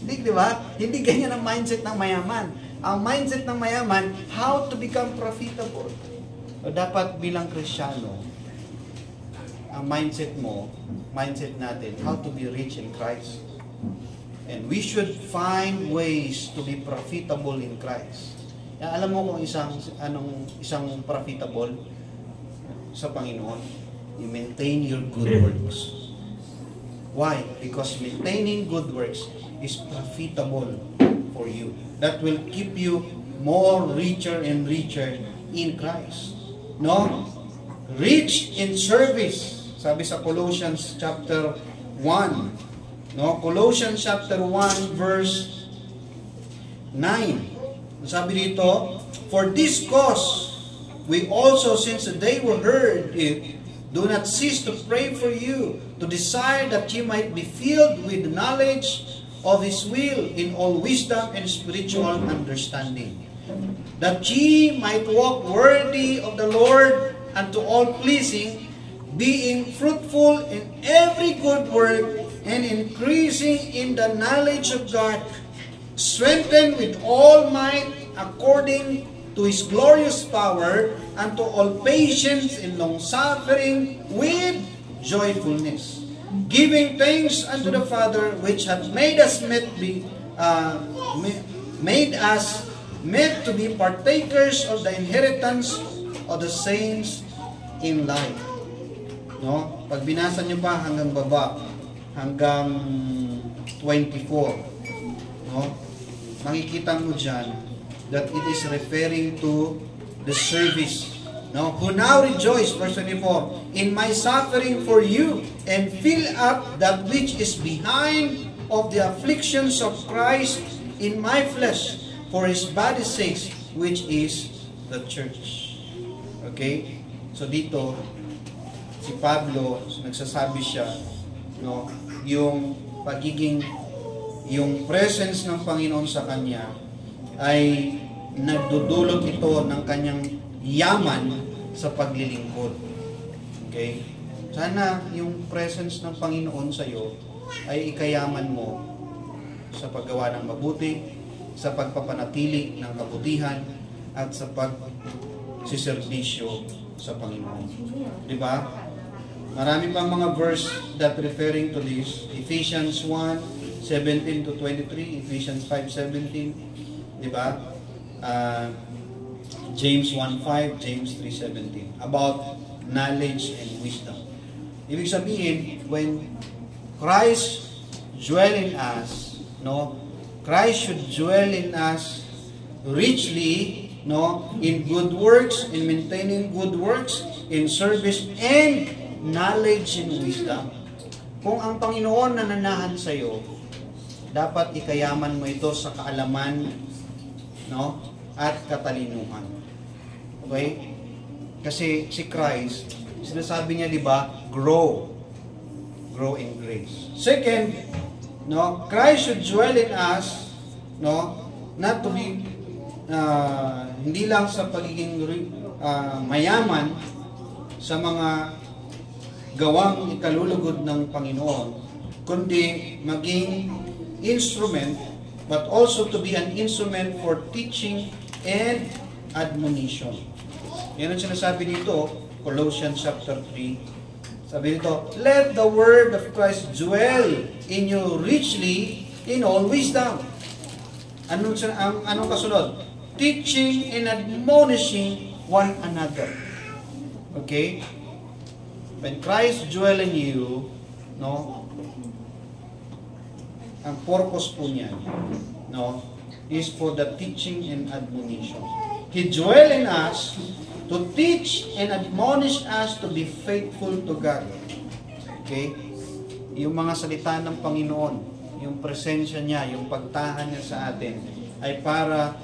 Di ba? Hindi ganyan ang mindset ng mayaman. Ang mindset ng mayaman, how to become profitable. O dapat bilang Kristiyano, ang mindset natin, how to be rich in Christ. And we should find ways to be profitable in Christ. Alam mo kung isang profitable sa Panginoon, you maintain your good works. Why? Because maintaining good works is profitable for you. That will keep you more richer and richer in Christ. No? Rich in service. Sabi sa Colossians chapter 1. No? Colossians chapter 1 verse 9. Sabi dito, for this cause, we also, since the day we heard it, do not cease to pray for you, to desire that you might be filled with the knowledge of His will in all wisdom and spiritual understanding, that ye might walk worthy of the Lord unto all pleasing, being fruitful in every good work and increasing in the knowledge of God, strengthened with all might according to His glorious power, unto all patience and long-suffering with joyfulness, giving thanks unto the Father, which hath made us met to be partakers of the inheritance of the saints in light. No? Pag binasa niyo pa hanggang baba, hanggang 24, no? Makikita mo dyan that it is referring to the service. No? Who now rejoice, verse 24, in my suffering for you, and fill up that which is behind of the afflictions of Christ in my flesh, for His body's sake, which is the church. Okay? So dito, si Pablo, nagsasabi siya, no, yung presence ng Panginoon sa kanya ay nagdudulot ito ng kanyang yaman sa paglilingkod. Okay? Sana yung presence ng Panginoon sa iyo ay ikayaman mo sa paggawa ng mabuti, sa pagpapanatili ng kabutihan, at sa pagsiservisyo sa Panginoon. Di ba? Marami pang mga verse that referring to this. Ephesians 1:17 to 23, Ephesians 5:17, di ba? James 1:5, James 3:17, about knowledge and wisdom. Ibig sabihin, when Christ dwell in us, no, Christ should dwell in us richly, no, in good works, in maintaining good works, in service, and knowledge and wisdom. Kung ang Panginoon nananahan sa iyo, dapat ikayaman mo ito sa kaalaman, no, at katalinuhan. Okay? Kasi si Christ, sinasabi niya, di ba, grow in grace. Second, no, Christ should dwell in us, no, not to be hindi lang sa pagiging mayaman sa mga gawang ikalulugod ng Panginoon, kundi maging instrument, but also to be an instrument for teaching and admonition. Yan ang sinasabi dito, Colossians chapter 3. Sabi dito, let the word of Christ dwell in you richly in all wisdom. Anong kasunod? Teaching and admonishing one another. Okay? When Christ dwell in you, no, ang purpose po niya, no, is for the teaching and admonition. He dwell in us to teach and admonish us to be faithful to God. Okay? Yung mga salita ng Panginoon, yung presensya niya, yung pagtahan niya sa atin, ay para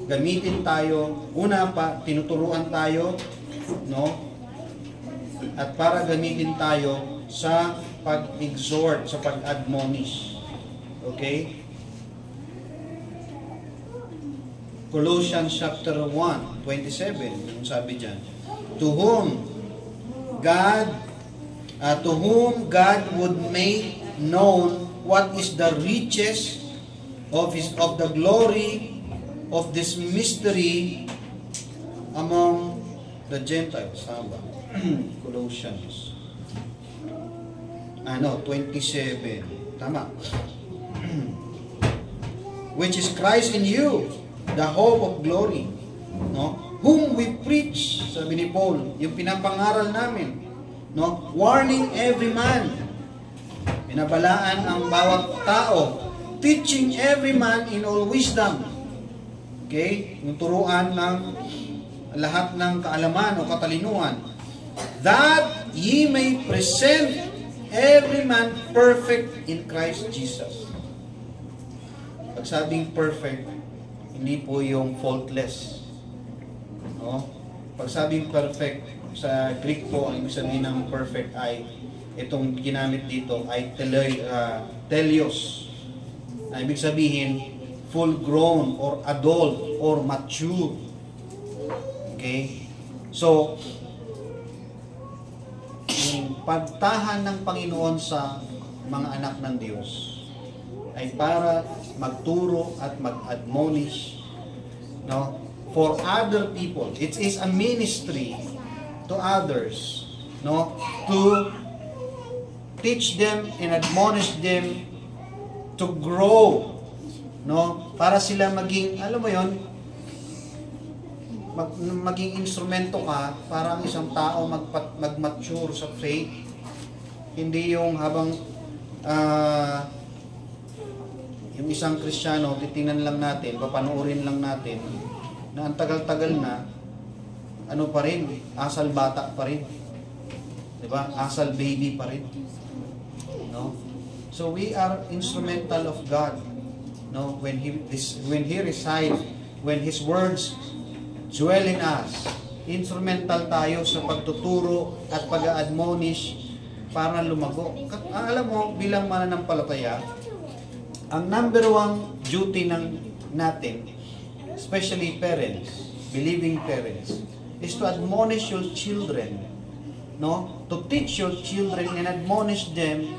gamitin tayo, una pa, tinuturuan tayo, no? At para gamitin tayo sa pag-exhort, sa pag-admonish. Okay? Colossians chapter 1:27, yung sabi diyan, to whom God would make known what is the riches of the glory of this mystery among the Gentiles. Tama ba? Colossians 27. Tama. Which is Christ in you, the hope of glory, no? Whom we preach, sabi ni Paul, yung pinapangaral namin, no? Warning every man, pinabalaan ang bawat tao, teaching every man in all wisdom. Okay? Yung turuan ng lahat ng kaalaman o katalinuhan, that ye may present every man perfect in Christ Jesus. Pag sabing perfect, hindi po yung faultless. No? Pag sabing perfect, sa Greek po, ang ibig sabihin ng perfect ay, itong ginamit dito ay telios. Na ibig sabihin, full grown or adult or mature. Okay? So, yung pagtahan ng Panginoon sa mga anak ng Diyos ay para magturo at mag-admonish, no, for other people. It is a ministry to others, no, to teach them and admonish them to grow, no, para sila maging, alam mo yon, maging instrumento ka para ang isang tao mag-mature sa faith. Hindi yung habang yung isang Kristiyano, titingnan lang natin, papanoorin lang natin, na ang tagal-tagal na, ano pa rin, asal bata pa rin. Diba? Asal baby pa rin. No? So we are instrumental of God. No? When He resides, when His words dwell in us, instrumental tayo sa pagtuturo at pag-admonish para lumago. Alam mo, bilang mananampalataya, ang number one duty natin, especially parents, believing parents, is to admonish your children, no? To teach your children and admonish them,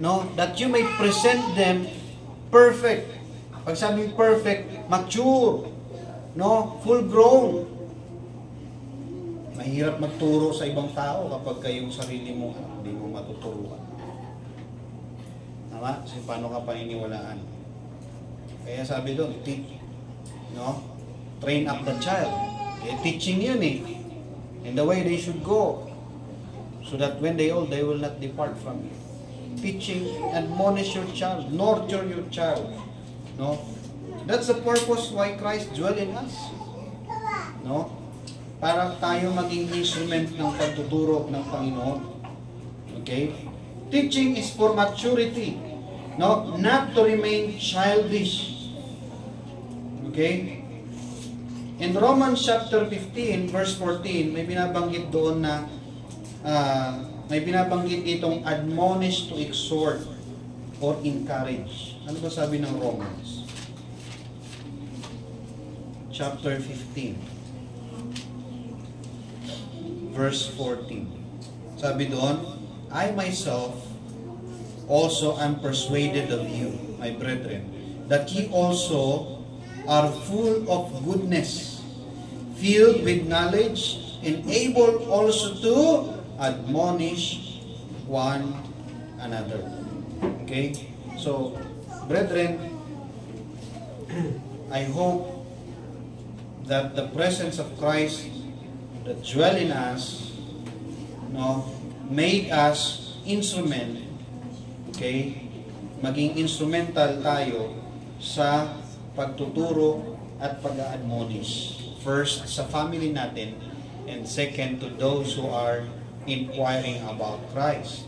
no? That you may present them perfect. Pag sabing perfect, mature, no? Full grown. Mahirap magturo sa ibang tao kapag kayong sarili mo hindi mo matuturuan. Tama? So, paano ka paniniwalaan? Kaya sabi doon, teach, no? Train up the child. Teaching yun in the way they should go, so that when they old, they will not depart from you. Teaching, admonish your child, nurture your child, no? That's the purpose why Christ dwell in us, no? Para tayo maging instrument ng pagtuturo ng Panginoon. Okay? Teaching is for maturity, no? Not to remain childish. Okay? In Romans chapter 15, verse 14, may binabanggit doon na may binabanggit itong admonish to exhort or encourage. Ano ba sabi ng Romans? Chapter 15, verse 14. Sabi doon, I myself also am persuaded of you, my brethren, that ye also are full of goodness, filled with knowledge, and able also to admonish one another. Okay? So, brethren, I hope that the presence of Christ that dwell in us, no, made us instrument, okay, maging instrumental tayo sa pagtuturo at pag-admonish. First, sa family natin, and second, to those who are inquiring about Christ,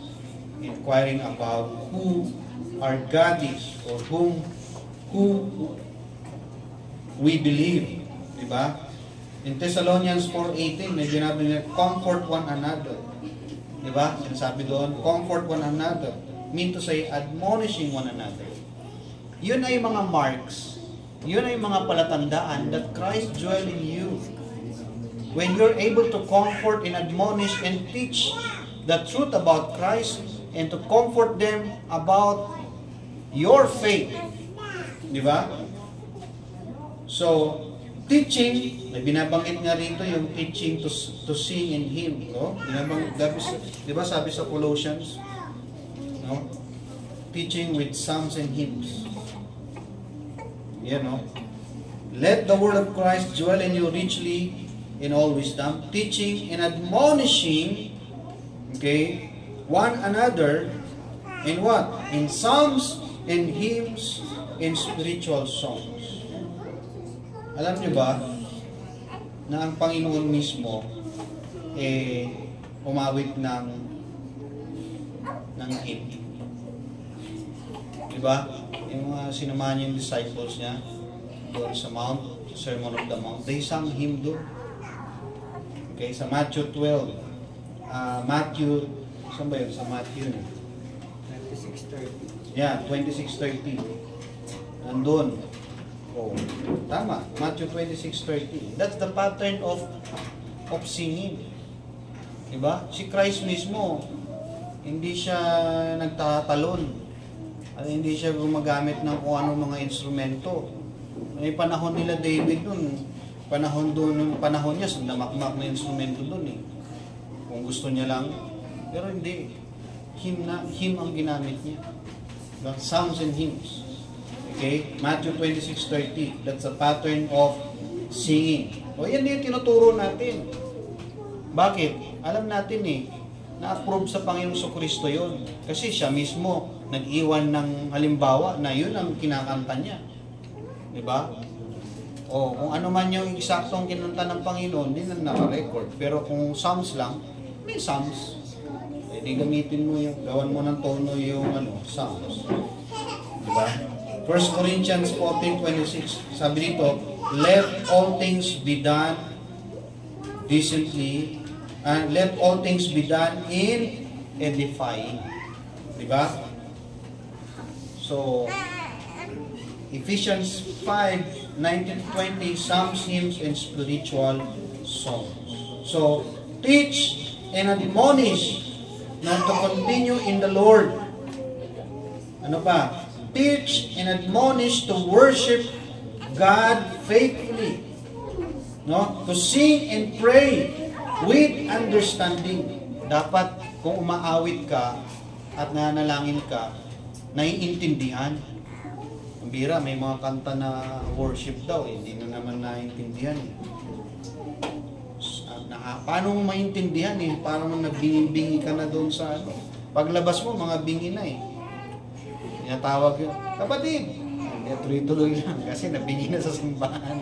inquiring about who our God is, or who we believe. Diba? In Thessalonians 4:18, may binabi niya, comfort one another. Diba? Sinasabi doon, comfort one another. Mean to say, admonishing one another. Yun ay mga marks, yun ay mga palatandaan that Christ dwell in you. When you're able to comfort and admonish and teach the truth about Christ and to comfort them about your faith. Diba? So, teaching, may binabanggit nga rito yung teaching to sing in Him. No? Diba sabi sa Colossians? No? Teaching with psalms and hymns. Yan, no? Let the word of Christ dwell in you richly in all wisdom, teaching and admonishing, okay, one another in what? In psalms and hymns and spiritual songs. Alam niyo ba na ang Panginoon mismo umawit ng hymn? Diba? Yung mga sinamahan niya yung disciples niya doon sa Sermon of the Mount, they sang hymn doon. Okay, sa Matthew 12. Saan ba yun? Sa Matthew 26:30. Yeah, 26:30. Nandun. Oh, tama. Matthew 26:30. That's the pattern of singing. Diba? Si Christ mismo, hindi siya nagtatalon. At hindi siya gumagamit ng kung anong mga instrumento. May panahon nila David dun. Panahon niya, namakmak na instrumento dun eh. Kung gusto niya lang. Pero hindi. Hymn ang ginamit niya. Psalms and hymns. Okay? Matthew 26:30. That's a pattern of singing. O yan din tinuturo natin. Bakit? Alam natin eh, na-approve sa Panginoong Kristo yun. Kasi siya mismo nag-iwan ng halimbawa na yun ang kinakanta niya. Diba? O kung ano man yung eksaktong kinanta ng Panginoon, hindi na naka-record. Pero kung psalms lang, may psalms. E di gamitin mo yung, gawan mo ng tono yung psalms. Diba? 1 Corinthians 14:26, sabi dito, let all things be done decently, and let all things be done in edifying. Diba? So, Ephesians 5:19-20, psalms, hymns, and spiritual songs. So, teach and admonish not to continue in the Lord. Ano pa? Teach and admonish to worship God faithfully. No? To sing and pray with understanding. Dapat kung umaawit ka at nanalangin ka, naiintindihan. Ang bira, may mga kanta na worship daw, hindi na naman naiintindihan. Paano mo maintindihan eh? Paano mo nabingi-bingi ka na doon sa paglabas mo, mga bingi na eh. Tinatawag yun, kapatid, tuloy-tuloy lang kasi nabingi na sa simbahan.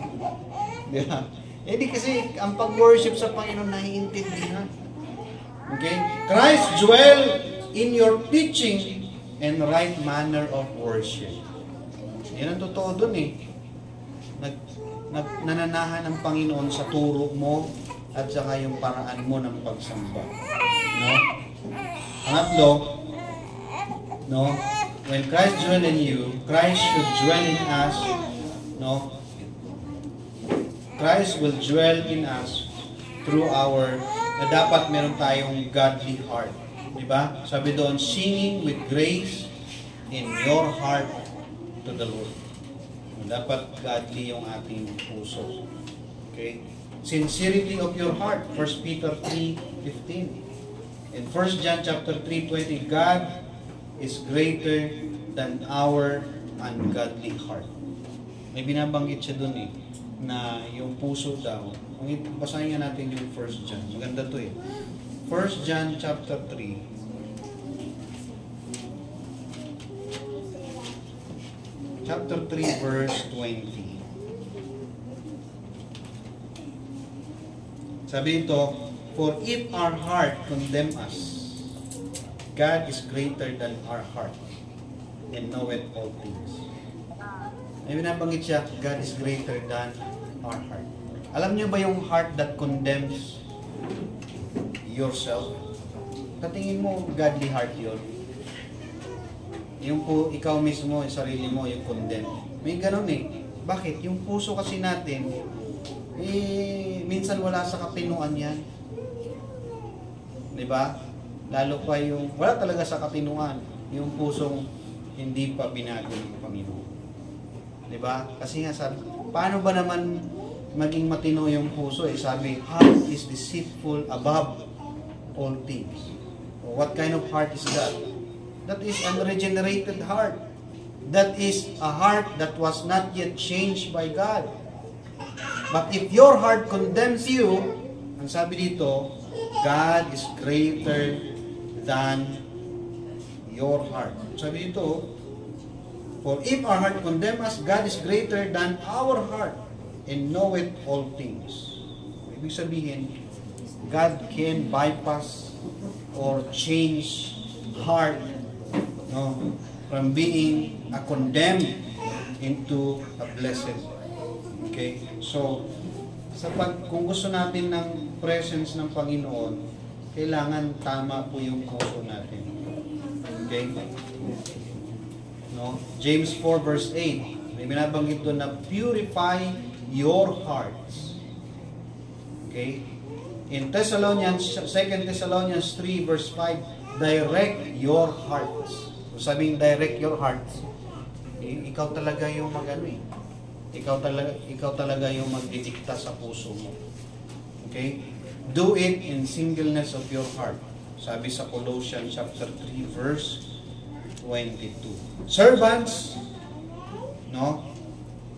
Di ba? Eh di kasi ang pag-worship sa Panginoon naiintindihan. Okay? Christ dwell in your teaching and right manner of worship. Yan ang totoo dun eh. Nananahan ang Panginoon sa turo mo at saka yung paraan mo ng pagsamba. No? Pangatlo, no? When Christ dwell in you, Christ should dwell in us, no? Christ will dwell in us through na dapat meron tayong godly heart. Diba? Sabi doon, singing with grace in your heart to the Lord. Dapat godly yung ating puso. Okay? Sincerity of your heart, 1 Peter 3:15. In 1 John chapter 3:20, God is greater than our ungodly heart. May binabanggit siya doon eh, na yung puso daw. Basahin nga natin yung 1 John. Maganda to eh. 1 John chapter 3. Chapter 3 verse 20. Sabi ito, for if our heart condemn us, God is greater than our heart and knoweth all things. May binabanggit siya, God is greater than our heart. Alam niyo ba yung heart that condemns yourself? Katingin mo, godly heart yun. Yung po, ikaw mismo, yung sarili mo, yung condemn. May ganun eh. Bakit? Yung puso kasi natin, minsan wala sa katinuan yan. Diba? Lalo pa yung, wala talaga sa katinuan, yung pusong hindi pa binago ng Panginoon. Diba? Kasi nga sabi, paano ba naman maging matino yung puso? Sabi, heart is deceitful above all things. What kind of heart is that? That is unregenerated heart. That is a heart that was not yet changed by God. But if your heart condemns you, ang sabi dito, God is greater than your heart. Sabi dito, for if our heart condemn us, God is greater than our heart and knoweth all things. Ibig sabihin, God can bypass or change heart, no, from being a condemned into a blessed. Okay? So, kung gusto natin ng presence ng Panginoon, kailangan tama po yung puso natin. Okay? No? James 4 verse 8, may binabanggit doon na purify your hearts. Okay? In Thessalonians, 2 Thessalonians 3 verse 5, direct your hearts. So, sabing direct your hearts, ikaw talaga yung mag-ano eh. Ikaw talaga yung magdidikta sa puso mo. Okay? Do it in singleness of your heart. Sabi sa Colossians chapter 3 verse 22. Servants, no?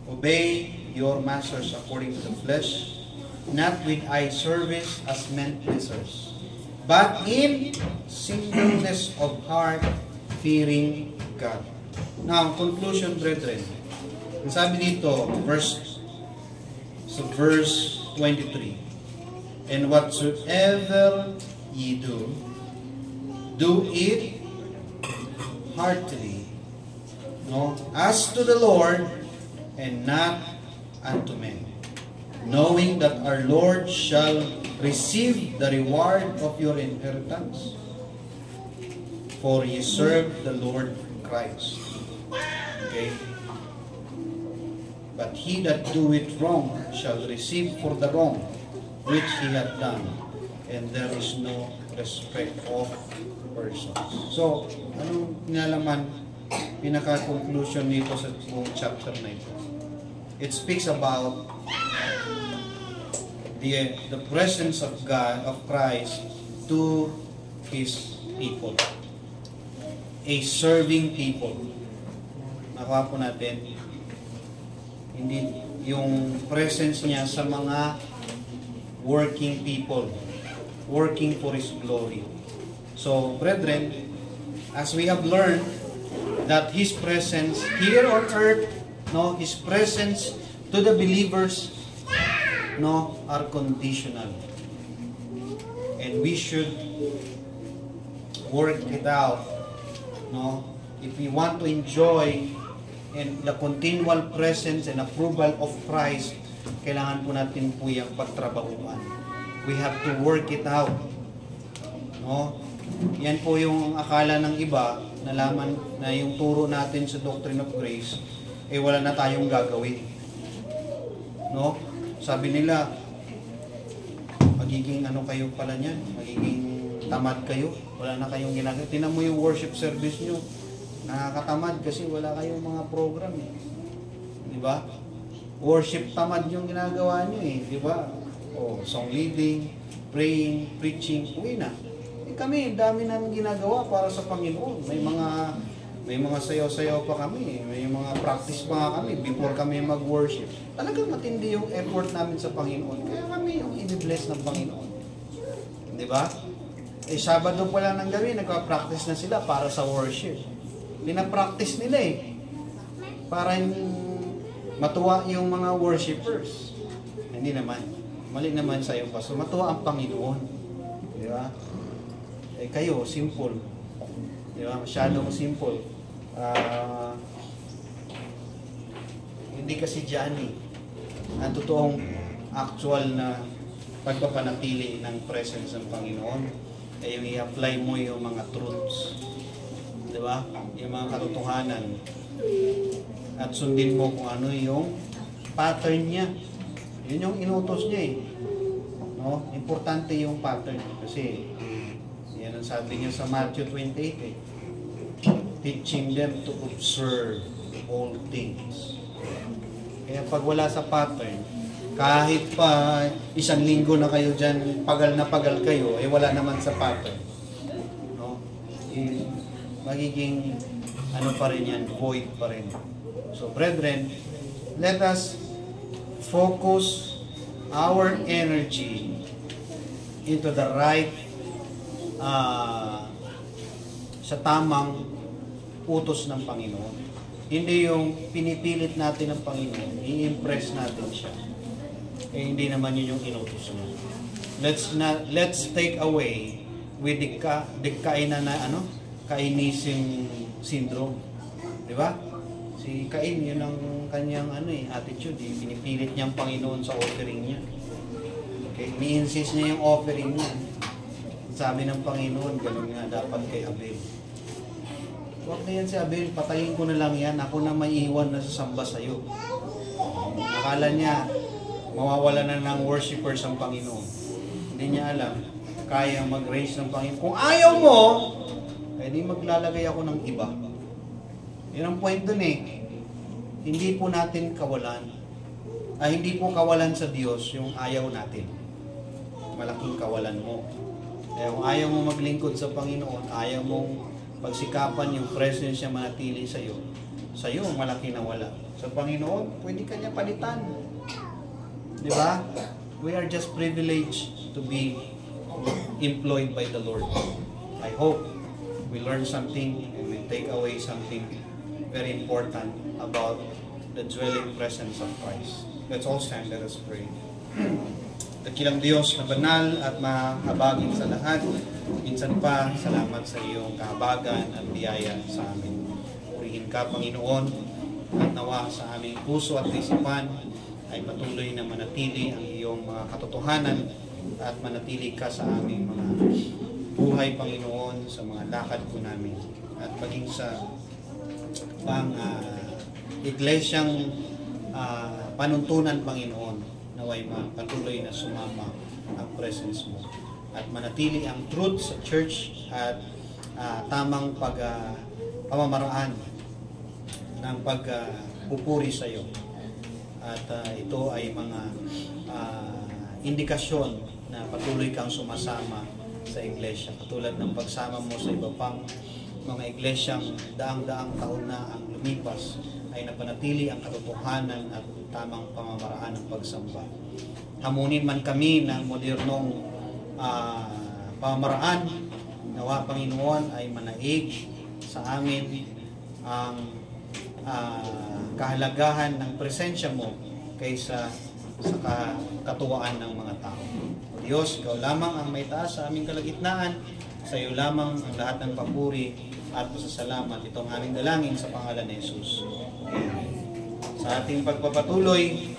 Obey your masters according to the flesh, not with eye service as men pleasers, but in singleness of heart, fearing God. Now, conclusion, brethren. Sabi dito, verse 23, and whatsoever ye do, do it heartily, no, as to the Lord, and not unto men, knowing that our Lord shall receive the reward of your inheritance, for ye serve the Lord Christ. Okay? But he that doeth wrong shall receive for the wrong which he hath done, and there is no respect of persons. So, anong nalaman, pinaka-conclusion nito sa buong chapter na ito? It speaks about the presence of God, of Christ, to His people. A serving people. Nakuha po natin, hindi yung presence niya sa mga working people, working for His glory. So, brethren, as we have learned that His presence here on earth, no, His presence to the believers, no, are conditional. And we should work it out, no, if we want to enjoy and the continual presence and approval of Christ, kailangan po natin po yung pagtrabahuan. We have to work it out. No? Yan po yung akala ng iba, nalaman na yung turo natin sa Doctrine of Grace, wala na tayong gagawin. No? Sabi nila, magiging ano kayo pala niyan, magiging tamad kayo, wala na kayong ginagawa. Tingnan mo yung worship service nyo, nakakatamad kasi wala kayong mga program eh. Di ba? Worship tamad yung ginagawa nyo eh. Di ba? O, song leading, praying, preaching, uwi na. Eh kami, dami namin ginagawa para sa Panginoon. May mga sayaw-sayaw pa kami. May mga practice pa nga kami before kami mag-worship. Talagang matindi yung effort namin sa Panginoon. Kaya kami yung i-bless ng Panginoon. Di ba? Eh, Sabado pa lang ng gabi, nagpa-practice na sila para sa worship. Pinapractice nila eh. Para matuwa yung mga worshipers. Hindi naman. Mali naman sa iyo pa. So, matuwa ang Panginoon. Di ba? Eh, kayo, simple. Di ba? Masyadong simple. Hindi kasi dyan eh. Ang totoong actual na pagpapanatili ng presence ng Panginoon ay yung i-apply mo yung mga truths. Di ba? Yung mga katotohanan. At sundin mo kung ano yung pattern niya. Yun yung inutos niya eh. No? Importante yung pattern. Kasi, yan ang sabi niya sa Matthew 28 eh. Teaching them to observe all things. Kaya pag wala sa pattern, kahit pa 1 linggo na kayo dyan, pagal na pagal kayo, eh wala naman sa pattern. No? Eh, magiging ano pa rin yan, void pa rin. So brethren, let us focus our energy into the right, sa tamang utos ng Panginoon. Hindi yung pinipilit natin ng Panginoon, i-impress natin siya. Eh, hindi naman yun yung inutos niya. Let's take away with the Kainism syndrome. Di ba? Si Cain, yun ang kanyang attitude. Pinipilit niya ang Panginoon sa offering niya. Okay? Ni-insist niya yung offering niya. Sabi ng Panginoon, gano'n nga dapat kay Abel. Huwag na yan si Abel, patayin ko na lang yan. Ako na may iwan na sasamba sa'yo. Akala niya, mawawala na ng worshipers ang Panginoon. Hindi niya alam, kaya mag-raise ng Panginoon. Kung ayaw mo, eh di maglalagay ako ng iba. Yun ang point dun eh. Hindi po natin kawalan. Hindi po kawalan sa Diyos yung ayaw natin. Malaking kawalan mo. Eh, kung ayaw mo maglingkod sa Panginoon, ayaw mong pagsikapan yung presence niya manatili sa'yo malaki na wala. Sa Panginoon, pwede ka niya palitan. Di ba? We are just privileged to be employed by the Lord. I hope we learn something and we take away something very important about the dwelling presence of Christ. Let's all stand, let us pray. Dakilang Diyos na banal at mahabagin sa lahat. Minsan pa, salamat sa iyong kahabagan at biyaya sa amin. Purihin ka, Panginoon, at nawa sa aming puso at isipan ay patuloy na manatili ang iyong mga katotohanan at manatili ka sa aming mga buhay, Panginoon, sa mga lakad po namin. At maging sa iglesyang panuntunan, Panginoon, naway patuloy na sumama ang presence mo at manatili ang truth sa church at tamang pamamaraan ng pagpupuri sa iyo. At ito ay mga indikasyon na patuloy kang sumasama sa iglesia. Katulad ng pagsama mo sa iba pang mga iglesyang daang-daang taon na ang lumipas ay napanatili ang katotohanan at tamang pamamaraan ng pagsamba. Hamunin man kami ng modernong pamamaraan, nawa Panginoon ay manaig sa amin ang kahalagahan ng presensya mo kaysa sa katuwaan ng mga tao. O Diyos, ikaw lamang ang may taas sa aming kalagitnaan, sa iyo lamang ang lahat ng papuri at pasasalamat. Itong aming dalangin sa pangalan ni Jesus. Amen. Sa ating pagpapatuloy,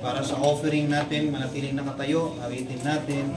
para sa offering natin, manatiling nakatayo, awitin natin